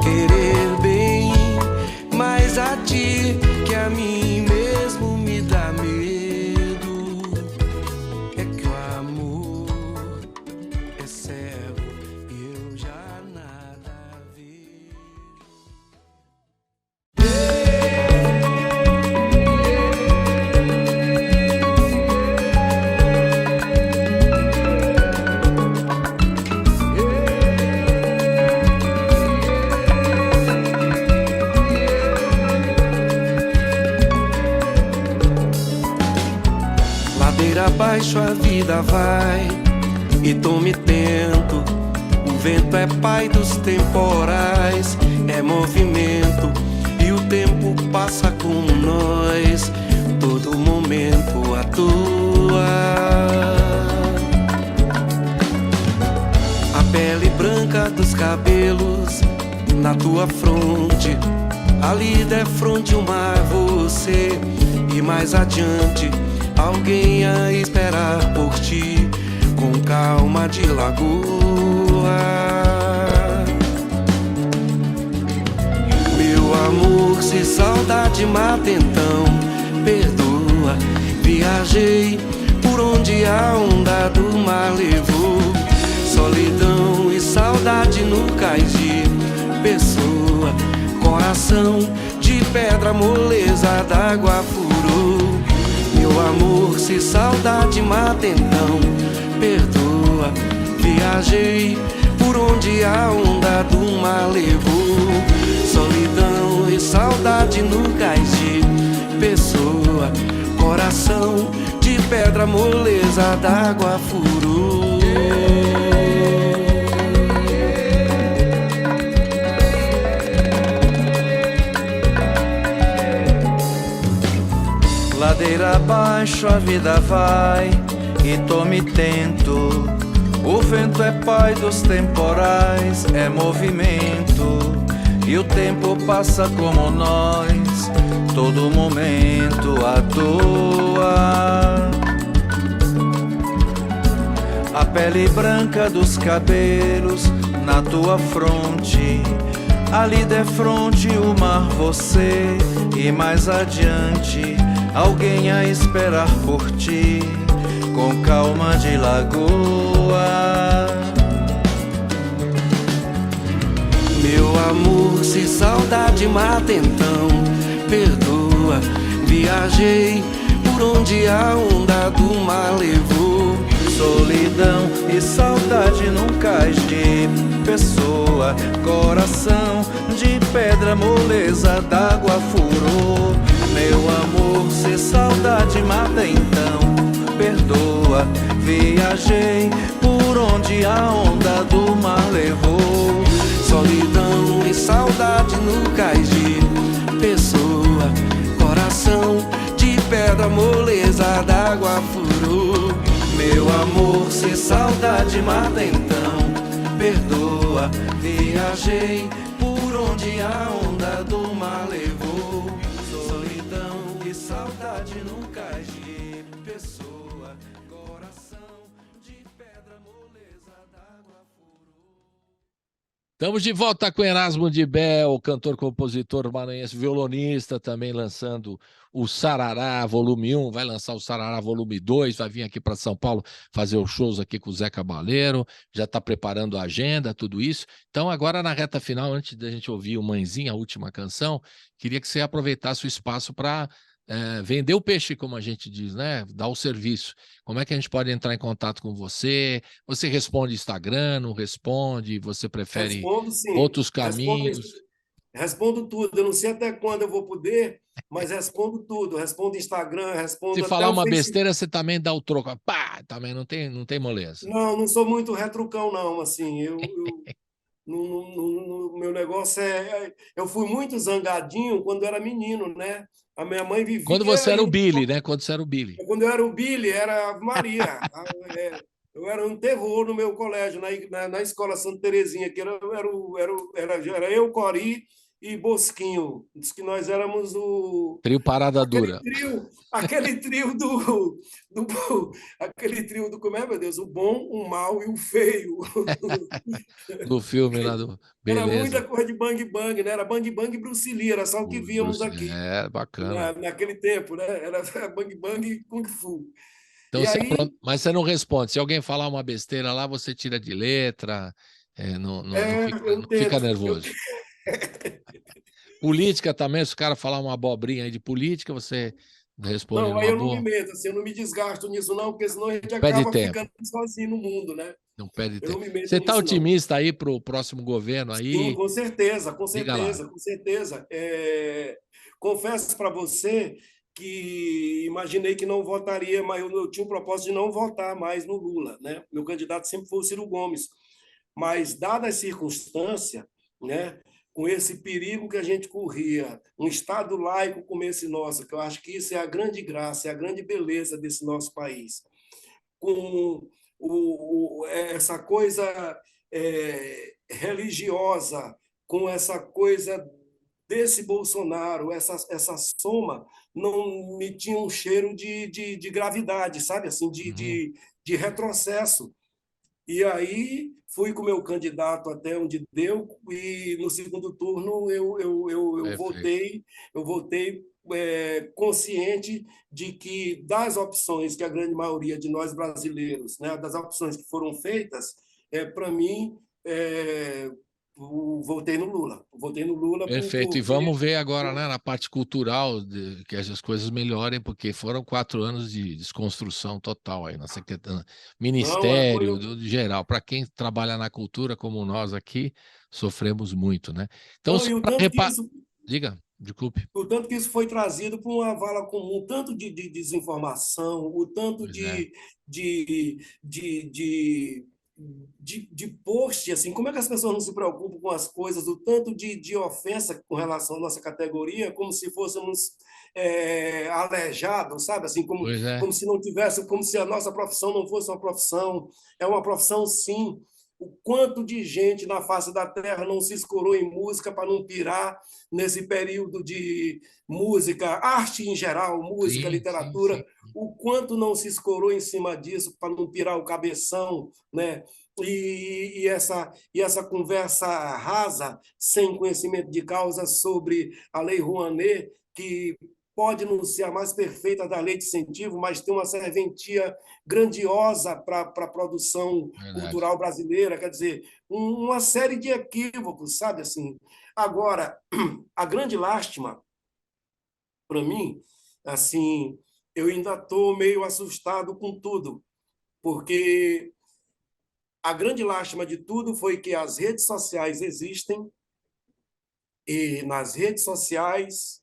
Querer bem mais a ti que a mim mesmo me dá medo. É que o amor é cego e eu já nada vejo. Ladeira abaixo a vida vai e tome tento. O vento é pai dos temporais, é movimento e o tempo passa com nós. Todo momento à toa. A pele branca dos cabelos na tua fronte, ali defronte o mar você, e mais adiante alguém a esperar por ti, com calma de lagoa. Meu amor, se saudade mata então, perdoa. Viajei por onde a onda do mar levou. Solidão e saudade no cais de pessoa. Coração de pedra, moleza d'água furou. Meu amor, se saudade mata então, perdoa. Viajei por onde a onda do mar levou. Solidão e saudade no cais de pessoa. Coração de pedra, moleza d'água furou. Ladeira abaixo a vida vai e tome tento. O vento é pai dos temporais, é movimento e o tempo passa como nós, todo momento à toa. A pele branca dos cabelos na tua fronte, ali defronte o mar você, e mais adiante alguém a esperar por ti, com calma de lagoa. Meu amor, se saudade mata então, perdoa. Viajei por onde a onda do mar levou. Solidão e saudade num cais de pessoa. Coração de pedra, moleza d'água furou. Meu amor, se saudade mata então, perdoa. Viajei por onde a onda do mar levou. Solidão e saudade no cais de pessoa. Coração de pedra, moleza d'água furou. Meu amor, se saudade mata então, perdoa. Viajei por onde a onda do mar levou. Solidão e saudade num cais de pessoa. Coração de pedra, moleza d'água furou. Estamos de volta com Erasmo de Bel, cantor, compositor maranhense, violonista, também lançando o Sarará Volume 1, vai lançar o Sarará Volume 2, vai vir aqui para São Paulo fazer os shows aqui com o Zé Cabaleiro, já está preparando a agenda, tudo isso. Então, agora na reta final, antes da gente ouvir o Mãezinha, a última canção, queria que você aproveitasse o espaço para vender o peixe, como a gente diz, né? Dar o serviço. Como é que a gente pode entrar em contato com você? Você responde Instagram, não responde? Você prefere Respondo sim. outros caminhos? Respondo tudo. Eu não sei até quando eu vou poder, mas respondo tudo. Respondo Instagram, respondo Se até falar o uma Facebook. besteira, você também dá o troco. Pá, também não tem moleza. Não sou muito retrucão, não. Assim, meu negócio eu fui muito zangadinho quando era menino, né? A minha mãe vivia. Quando você era o Billy, né? Quando você era o Billy. Quando eu era o Billy, era Ave Maria. Eu era um terror no meu colégio, na escola Santa Terezinha, que era eu, Cori e Bosquinho. Diz que nós éramos Trio Parada Dura. Aquele trio aquele trio do, como é, meu Deus? O bom, o mal e o feio. Do filme lá do... Era Beleza. muita coisa de bang bang, né? Era bang bang e Bruce Lee, era só o que víamos aqui. Bacana. Naquele tempo, né? Era bang bang e kung fu. Então, Aí, mas você não responde. Se alguém falar uma besteira lá, você tira de letra, não fica nervoso. Política também, se o cara falar uma abobrinha aí de política, você responde não, numa aí eu não boa. me meto, assim, eu não me desgasto nisso, não, porque senão a gente acaba ficando sozinho no mundo, né? Não perde tempo. Não me meto Você está nisso, otimista aí para o próximo governo aí? Sim, com certeza, com Diga lá. certeza, com certeza. Confesso para você que imaginei que não votaria, mas eu tinha o propósito de não votar mais no Lula, né? Meu candidato sempre foi o Ciro Gomes. Mas, dada a circunstância, né, com esse perigo que a gente corria, um Estado laico como esse nosso, que eu acho que isso é a grande graça, é a grande beleza desse nosso país, com essa coisa religiosa, com essa coisa desse Bolsonaro, essa soma, não me tinha um cheiro de gravidade, sabe? Assim, de retrocesso. E aí fui com o meu candidato até onde deu, e no segundo turno eu votei consciente de que das opções que a grande maioria de nós brasileiros, né, das opções que foram feitas, para mim, votei no Lula. Votei no Lula. Perfeito. E vamos ver agora, né, na parte cultural, que essas coisas melhorem, porque foram 4 anos de desconstrução total aí na Secretaria, Ministério, do geral. Para quem trabalha na cultura, como nós aqui, sofremos muito, né? Então, diga, desculpe. O tanto que isso foi trazido para uma vala comum, o tanto de desinformação, o tanto de post, assim, como é que as pessoas não se preocupam com as coisas, o tanto de ofensa com relação à nossa categoria, como se fôssemos aleijados, sabe? Assim, como se não tivesse, como se a nossa profissão não fosse uma profissão. É uma profissão, sim. O quanto de gente na face da terra não se escorou em música para não pirar nesse período de música, arte em geral, música, literatura, sim. O quanto não se escorou em cima disso para não pirar o cabeção, né? E essa conversa rasa, sem conhecimento de causa, sobre a Lei Rouanet, que pode não ser a mais perfeita da lei de incentivo, mas tem uma serventia grandiosa para a produção cultural brasileira, quer dizer, uma série de equívocos, sabe? Assim. Agora, a grande lástima, para mim, assim, eu ainda estou meio assustado com tudo, porque a grande lástima de tudo foi que as redes sociais existem, e nas redes sociais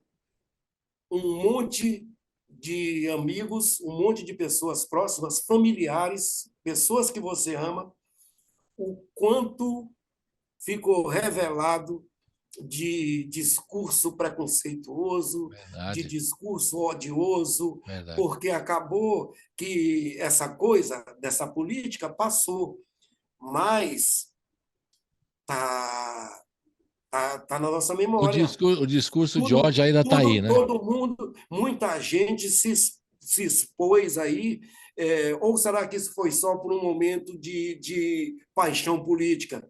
um monte de amigos, um monte de pessoas próximas, familiares, pessoas que você ama, o quanto ficou revelado de discurso preconceituoso, de discurso odioso, porque acabou que essa coisa dessa política passou, mas tá na nossa memória. O discurso de ódio ainda está aí, né? Todo mundo, muita gente se expôs aí, ou será que isso foi só por um momento de paixão política?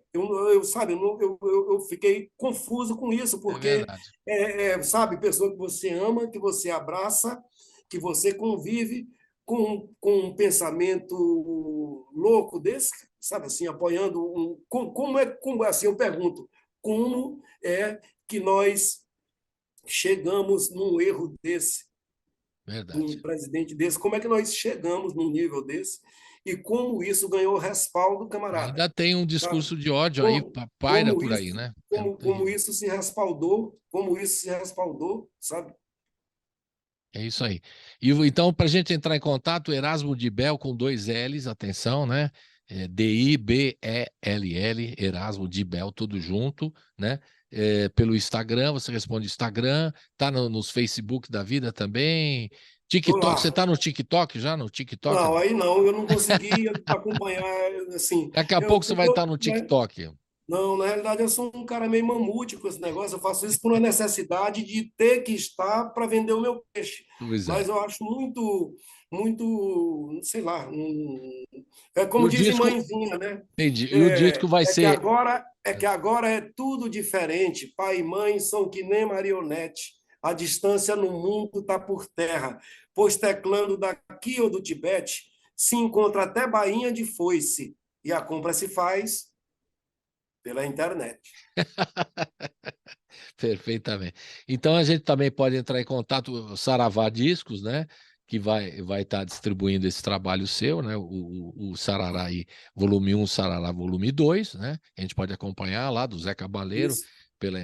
sabe, eu fiquei confuso com isso, É porque, verdade. sabe, pessoa que você ama, que você abraça, que você convive com um pensamento louco desse, sabe, assim, apoiando como assim, eu pergunto, como é que nós chegamos num erro desse, de Verdade. um presidente desse, como é que nós chegamos num nível desse, e como isso ganhou respaldo, camarada, Ainda tem um sabe? discurso de ódio aí, Como, paira como por aí, isso, né? É como terrível. isso se respaldou, como isso se respaldou, sabe? É isso aí. E então, para a gente entrar em contato, Erasmo de Bel com dois L's, atenção, né? Dibell, Erasmo de Bel, tudo junto, né? Pelo Instagram, você responde Instagram, tá nos Facebook da vida também. Tô TikTok, você lá. tá no TikTok já? No TikTok? Não, Não. aí não, eu não consegui acompanhar, assim, Daqui a pouco você vai porque estar no né? TikTok. Não, na realidade eu sou um cara meio mamute com esse negócio, eu faço isso por uma necessidade de ter que estar para vender o meu peixe. Pois Mas é. eu acho muito, sei lá, é E como o dizem disco, mãezinha, né? entendi. E o disco vai ser. É que agora é tudo diferente. Pai e mãe são que nem marionete. A distância no mundo está por terra, pois teclando daqui ou do Tibete se encontra até bainha de foice e a compra se faz pela internet. Perfeitamente. Então a gente também pode entrar em contato com o Saravá Discos, né? Que vai estar distribuindo esse trabalho seu, né? O Sarará aí, volume 1, Sarará volume 2, né? A gente pode acompanhar lá do Zé Cabaleiro, Isso.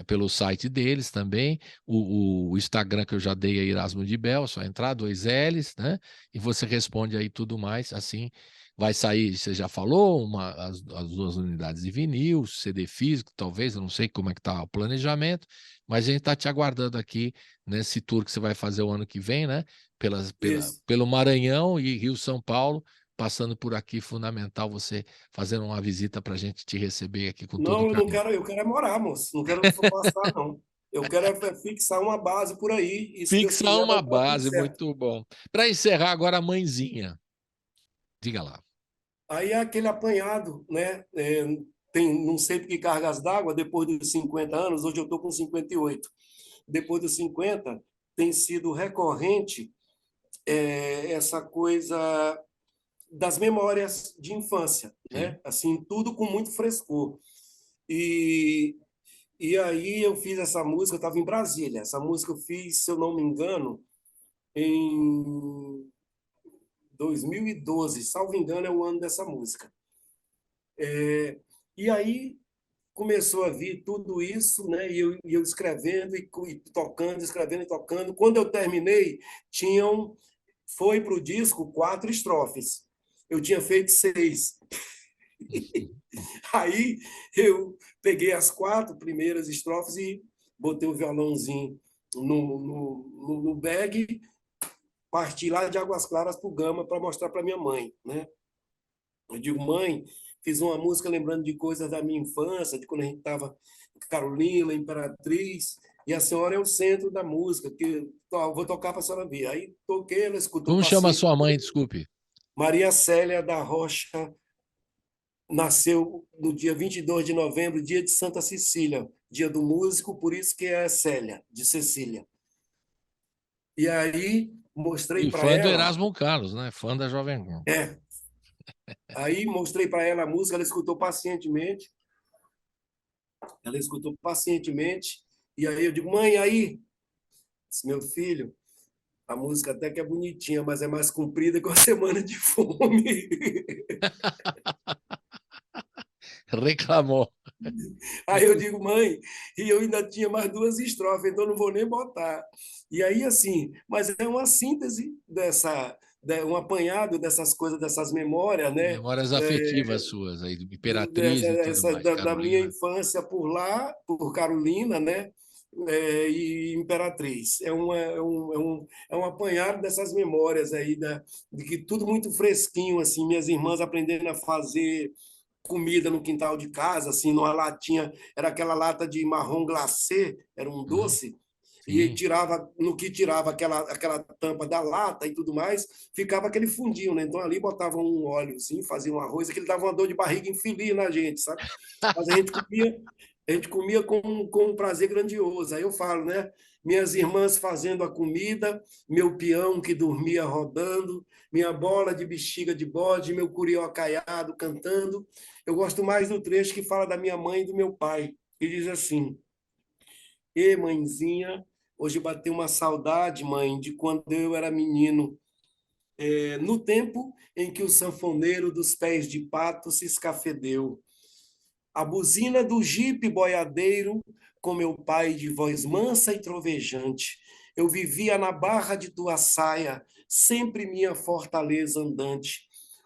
pelo site deles também. O Instagram que eu já dei é Erasmo de Bel, só entrar, dois L's, né? E você responde aí tudo mais, assim. Vai sair, você já falou, as duas unidades de vinil, CD físico, talvez, eu não sei como é que está o planejamento, mas a gente está te aguardando aqui nesse tour que você vai fazer o ano que vem, né? Isso. Pelo Maranhão e Rio São Paulo, passando por aqui, fundamental você fazendo uma visita para a gente te receber aqui com todo Não, eu não carinho. quero, eu quero é morar, moço. Não quero passar, não. Eu quero é fixar uma base por aí, e se Deus Fixar quiser vai uma dar tudo base, certo. muito bom. Para encerrar agora, a mãezinha, diga lá. Aí é aquele apanhado, né? Tem não sei por que cargas d'água, depois dos 50 anos, hoje eu estou com 58. Depois dos 50, tem sido recorrente essa coisa das memórias de infância, Sim. né? Assim, tudo com muito frescor. E, e aí eu fiz essa música, eu estava em Brasília. Essa música eu fiz, se eu não me engano, em 2012, salvo engano, é o ano dessa música. E aí começou a vir tudo isso, né? E eu escrevendo e tocando, escrevendo e tocando. Quando eu terminei, foi para o disco 4 estrofes. Eu tinha feito 6. Aí eu peguei as 4 primeiras estrofes e botei o violãozinho no bag, parti lá de Águas Claras para o Gama para mostrar para minha mãe, né? Eu digo, mãe, fiz uma música lembrando de coisas da minha infância, de quando a gente estava Carolina, Imperatriz, e a senhora é o centro da música, que vou tocar para a senhora ver. Aí toquei, ela escutou Como chama a sua mãe, pacientemente. desculpe? Maria Célia da Rocha nasceu no dia 22 de novembro, dia de Santa Cecília, dia do músico, por isso que é Célia, de Cecília. E aí mostrei E para fã do ela, Erasmo Carlos, né? Fã da Jovem Pan. é, aí mostrei para ela a música, ela escutou pacientemente, e aí eu digo, mãe, aí, disse, meu filho, a música até que é bonitinha, mas é mais comprida que uma semana de fome. Reclamou. Aí eu digo, mãe, e eu ainda tinha mais 2 estrofes, então não vou nem botar. E aí, assim, mas é uma síntese um apanhado dessas coisas, dessas memórias, né? Memórias afetivas suas aí, Imperatriz e tudo mais, Da minha Carolina. infância por lá, por Carolina, né? E Imperatriz. É um apanhado dessas memórias aí, de que tudo muito fresquinho, assim, minhas irmãs aprendendo a fazer comida no quintal de casa, assim, numa latinha, era aquela lata de marrom glacê, era um Uhum. doce, E tirava, no que tirava aquela tampa da lata e tudo mais, ficava aquele fundinho, né? Então ali botava um óleozinho, fazia um arroz, aquele dava uma dor de barriga infeliz na gente, sabe? Mas a gente comia com um prazer grandioso. Aí eu falo, né? Minhas irmãs fazendo a comida, meu peão que dormia rodando, minha bola de bexiga de bode, meu curió caiado cantando. Eu gosto mais do trecho que fala da minha mãe e do meu pai, que diz assim: Ê, mãezinha, hoje bateu uma saudade, mãe, de quando eu era menino, no tempo em que o sanfoneiro dos pés de pato se escafedeu. A buzina do jipe boiadeiro, com meu pai de voz mansa e trovejante. Eu vivia na barra de tua saia, sempre minha fortaleza andante.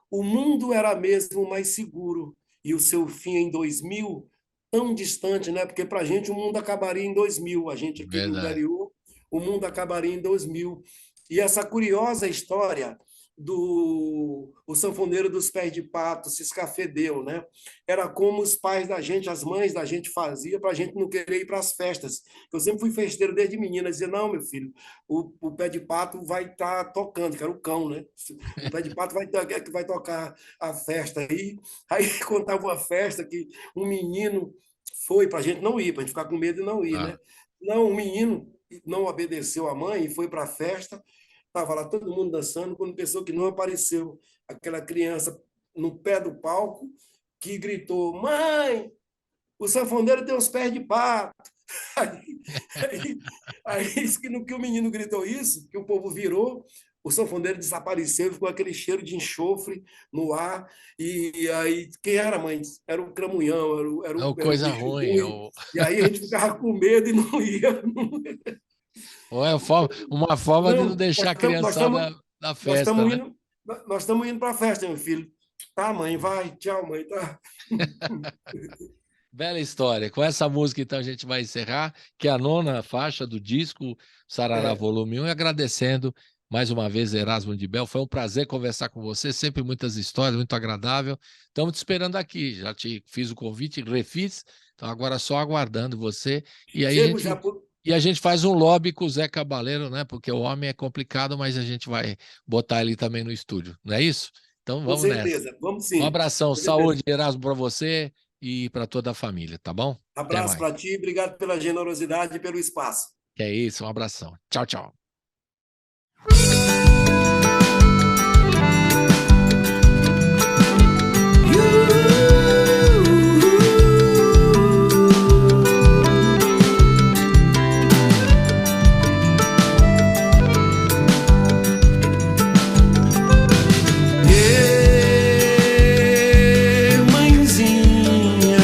O mundo era mesmo mais seguro, e o seu fim em 2000, tão distante, né? Porque para a gente o mundo acabaria em 2000, a gente aqui do Verdade. interior, o mundo acabaria em 2000. E essa curiosa história do o sanfoneiro dos pés de pato se escafedeu, né? Era como os pais da gente, as mães da gente fazia para a gente não querer ir para as festas. Eu sempre fui festeiro desde menina, dizia, não, meu filho, o pé de pato vai estar tocando, que era o cão, né? O pé de pato vai tocar a festa aí. Aí contava uma festa que um menino foi para a gente não ir, para a gente ficar com medo de não ir, né? Ah, Não, um menino não obedeceu à mãe e foi para a festa. Estava lá todo mundo dançando, quando pensou que não apareceu aquela criança no pé do palco que gritou: Mãe, o sanfoneiro tem os pés de pato. Aí, aí no que o menino gritou isso, que o povo virou, o sanfoneiro desapareceu, ficou aquele cheiro de enxofre no ar. E aí, quem era, mãe? Era o cramunhão, é uma era o coisa bicho ruim. ruim. E aí a gente ficava com medo e não ia. Ou é uma forma de não Não, deixar a nós estamos criançada na nós festa, estamos né? indo, nós estamos indo para a festa, meu filho. Tá, mãe, vai. Tchau, mãe. Tá. Bela história. Com essa música, então, a gente vai encerrar, que é a 9ª faixa do disco Sarará É. Volume 1, e agradecendo mais uma vez Erasmo de Bel. Foi um prazer conversar com você, sempre muitas histórias, muito agradável. Estamos te esperando aqui. Já te fiz o convite, refiz, então agora só aguardando você. E aí Chego já por... a gente faz um lobby com o Zé Cabaleiro, né? Porque o homem é complicado, mas a gente vai botar ele também no estúdio, não é isso? Então Com vamos nessa. certeza. Vamos Um sim. abração, Com certeza. saúde, Erasmo, para você e para toda a família, tá bom? Até Abraço mais. para ti. Obrigado pela generosidade e pelo espaço. Que é isso, um abração. Tchau, tchau. Mãezinha,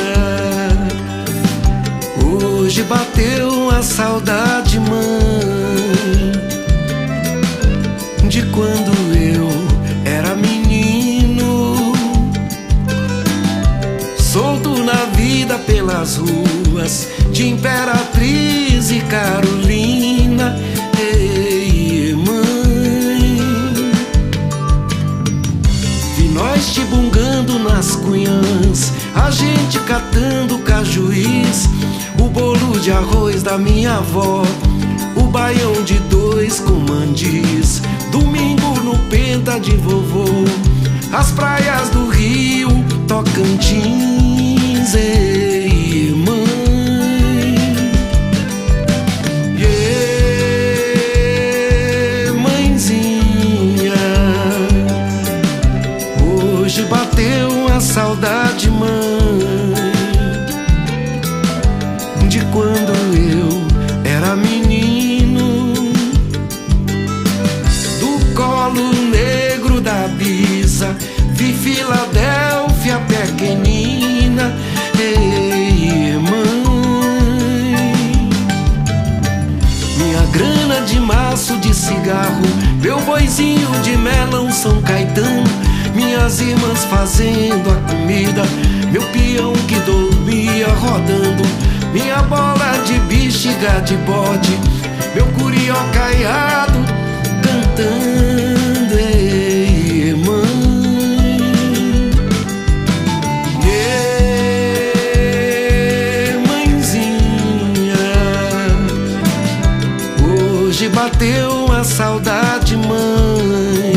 hoje bateu a saudade, mãe, de quando eu era menino, solto na vida pelas ruas de Imperatriz e Carolina. Ei, mãe, vi nós te bungando nas cunhãs, a gente catando cajuís, o bolo de arroz da minha avó, o baião de 2 com mandis, domingo no penta de vovô, as praias do Rio Tocantins. Ei, mãe, mãezinha, hoje bateu a saudade, mãe, de quando eu era menino, do colo negro da bisa, vi Filadélfia pequenina. Ei, mãe, minha grana de maço de cigarro, meu boizinho de melão São Caetano, minhas irmãs fazendo a comida, meu peão que dormia rodando, minha bola de bexiga de bode, meu curió caiado cantando. Ei, mãe, mãezinha, bateu uma saudade, mãe,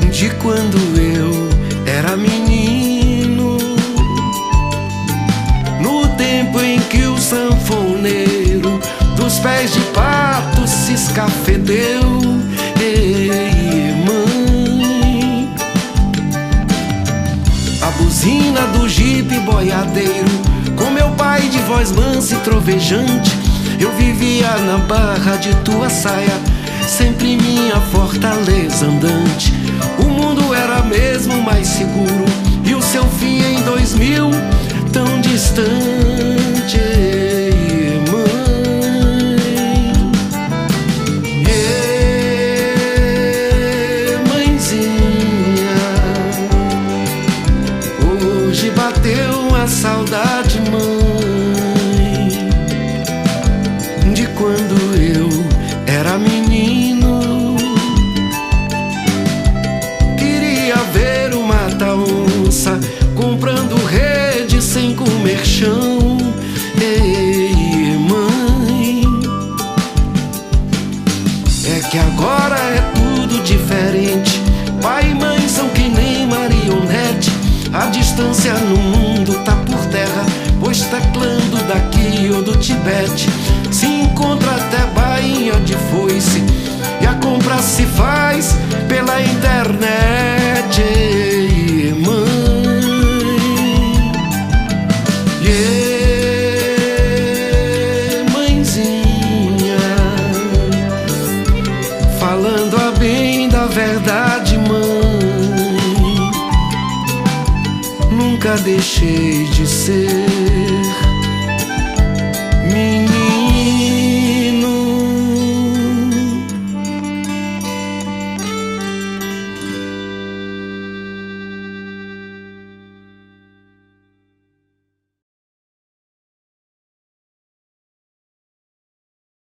de quando eu era menino, no tempo em que o sanfoneiro dos pés de pato se escafedeu. Ei, mãe, a buzina do jipe boiadeiro, com meu pai de voz mansa e trovejante, eu vivia na barra de tua saia, sempre minha fortaleza andante. O mundo era mesmo mais seguro, e o seu fim em 2000 tão distante. Ei, mãe, ei, mãezinha, hoje bateu uma saudade, mãe, de quando eu era menino. Queria ver o mata-onça comprando rede sem comer chão. Ei, mãe, é que agora é tudo diferente. Pai e mãe são que nem marionete. A distância no mundo tá por terra, pois teclando daqui ou do Tibete se encontra até bainha de foice, e a compra se faz pela internet. Ei, mãe, ei, mãezinha, falando a bem da verdade, mãe, nunca deixei de ser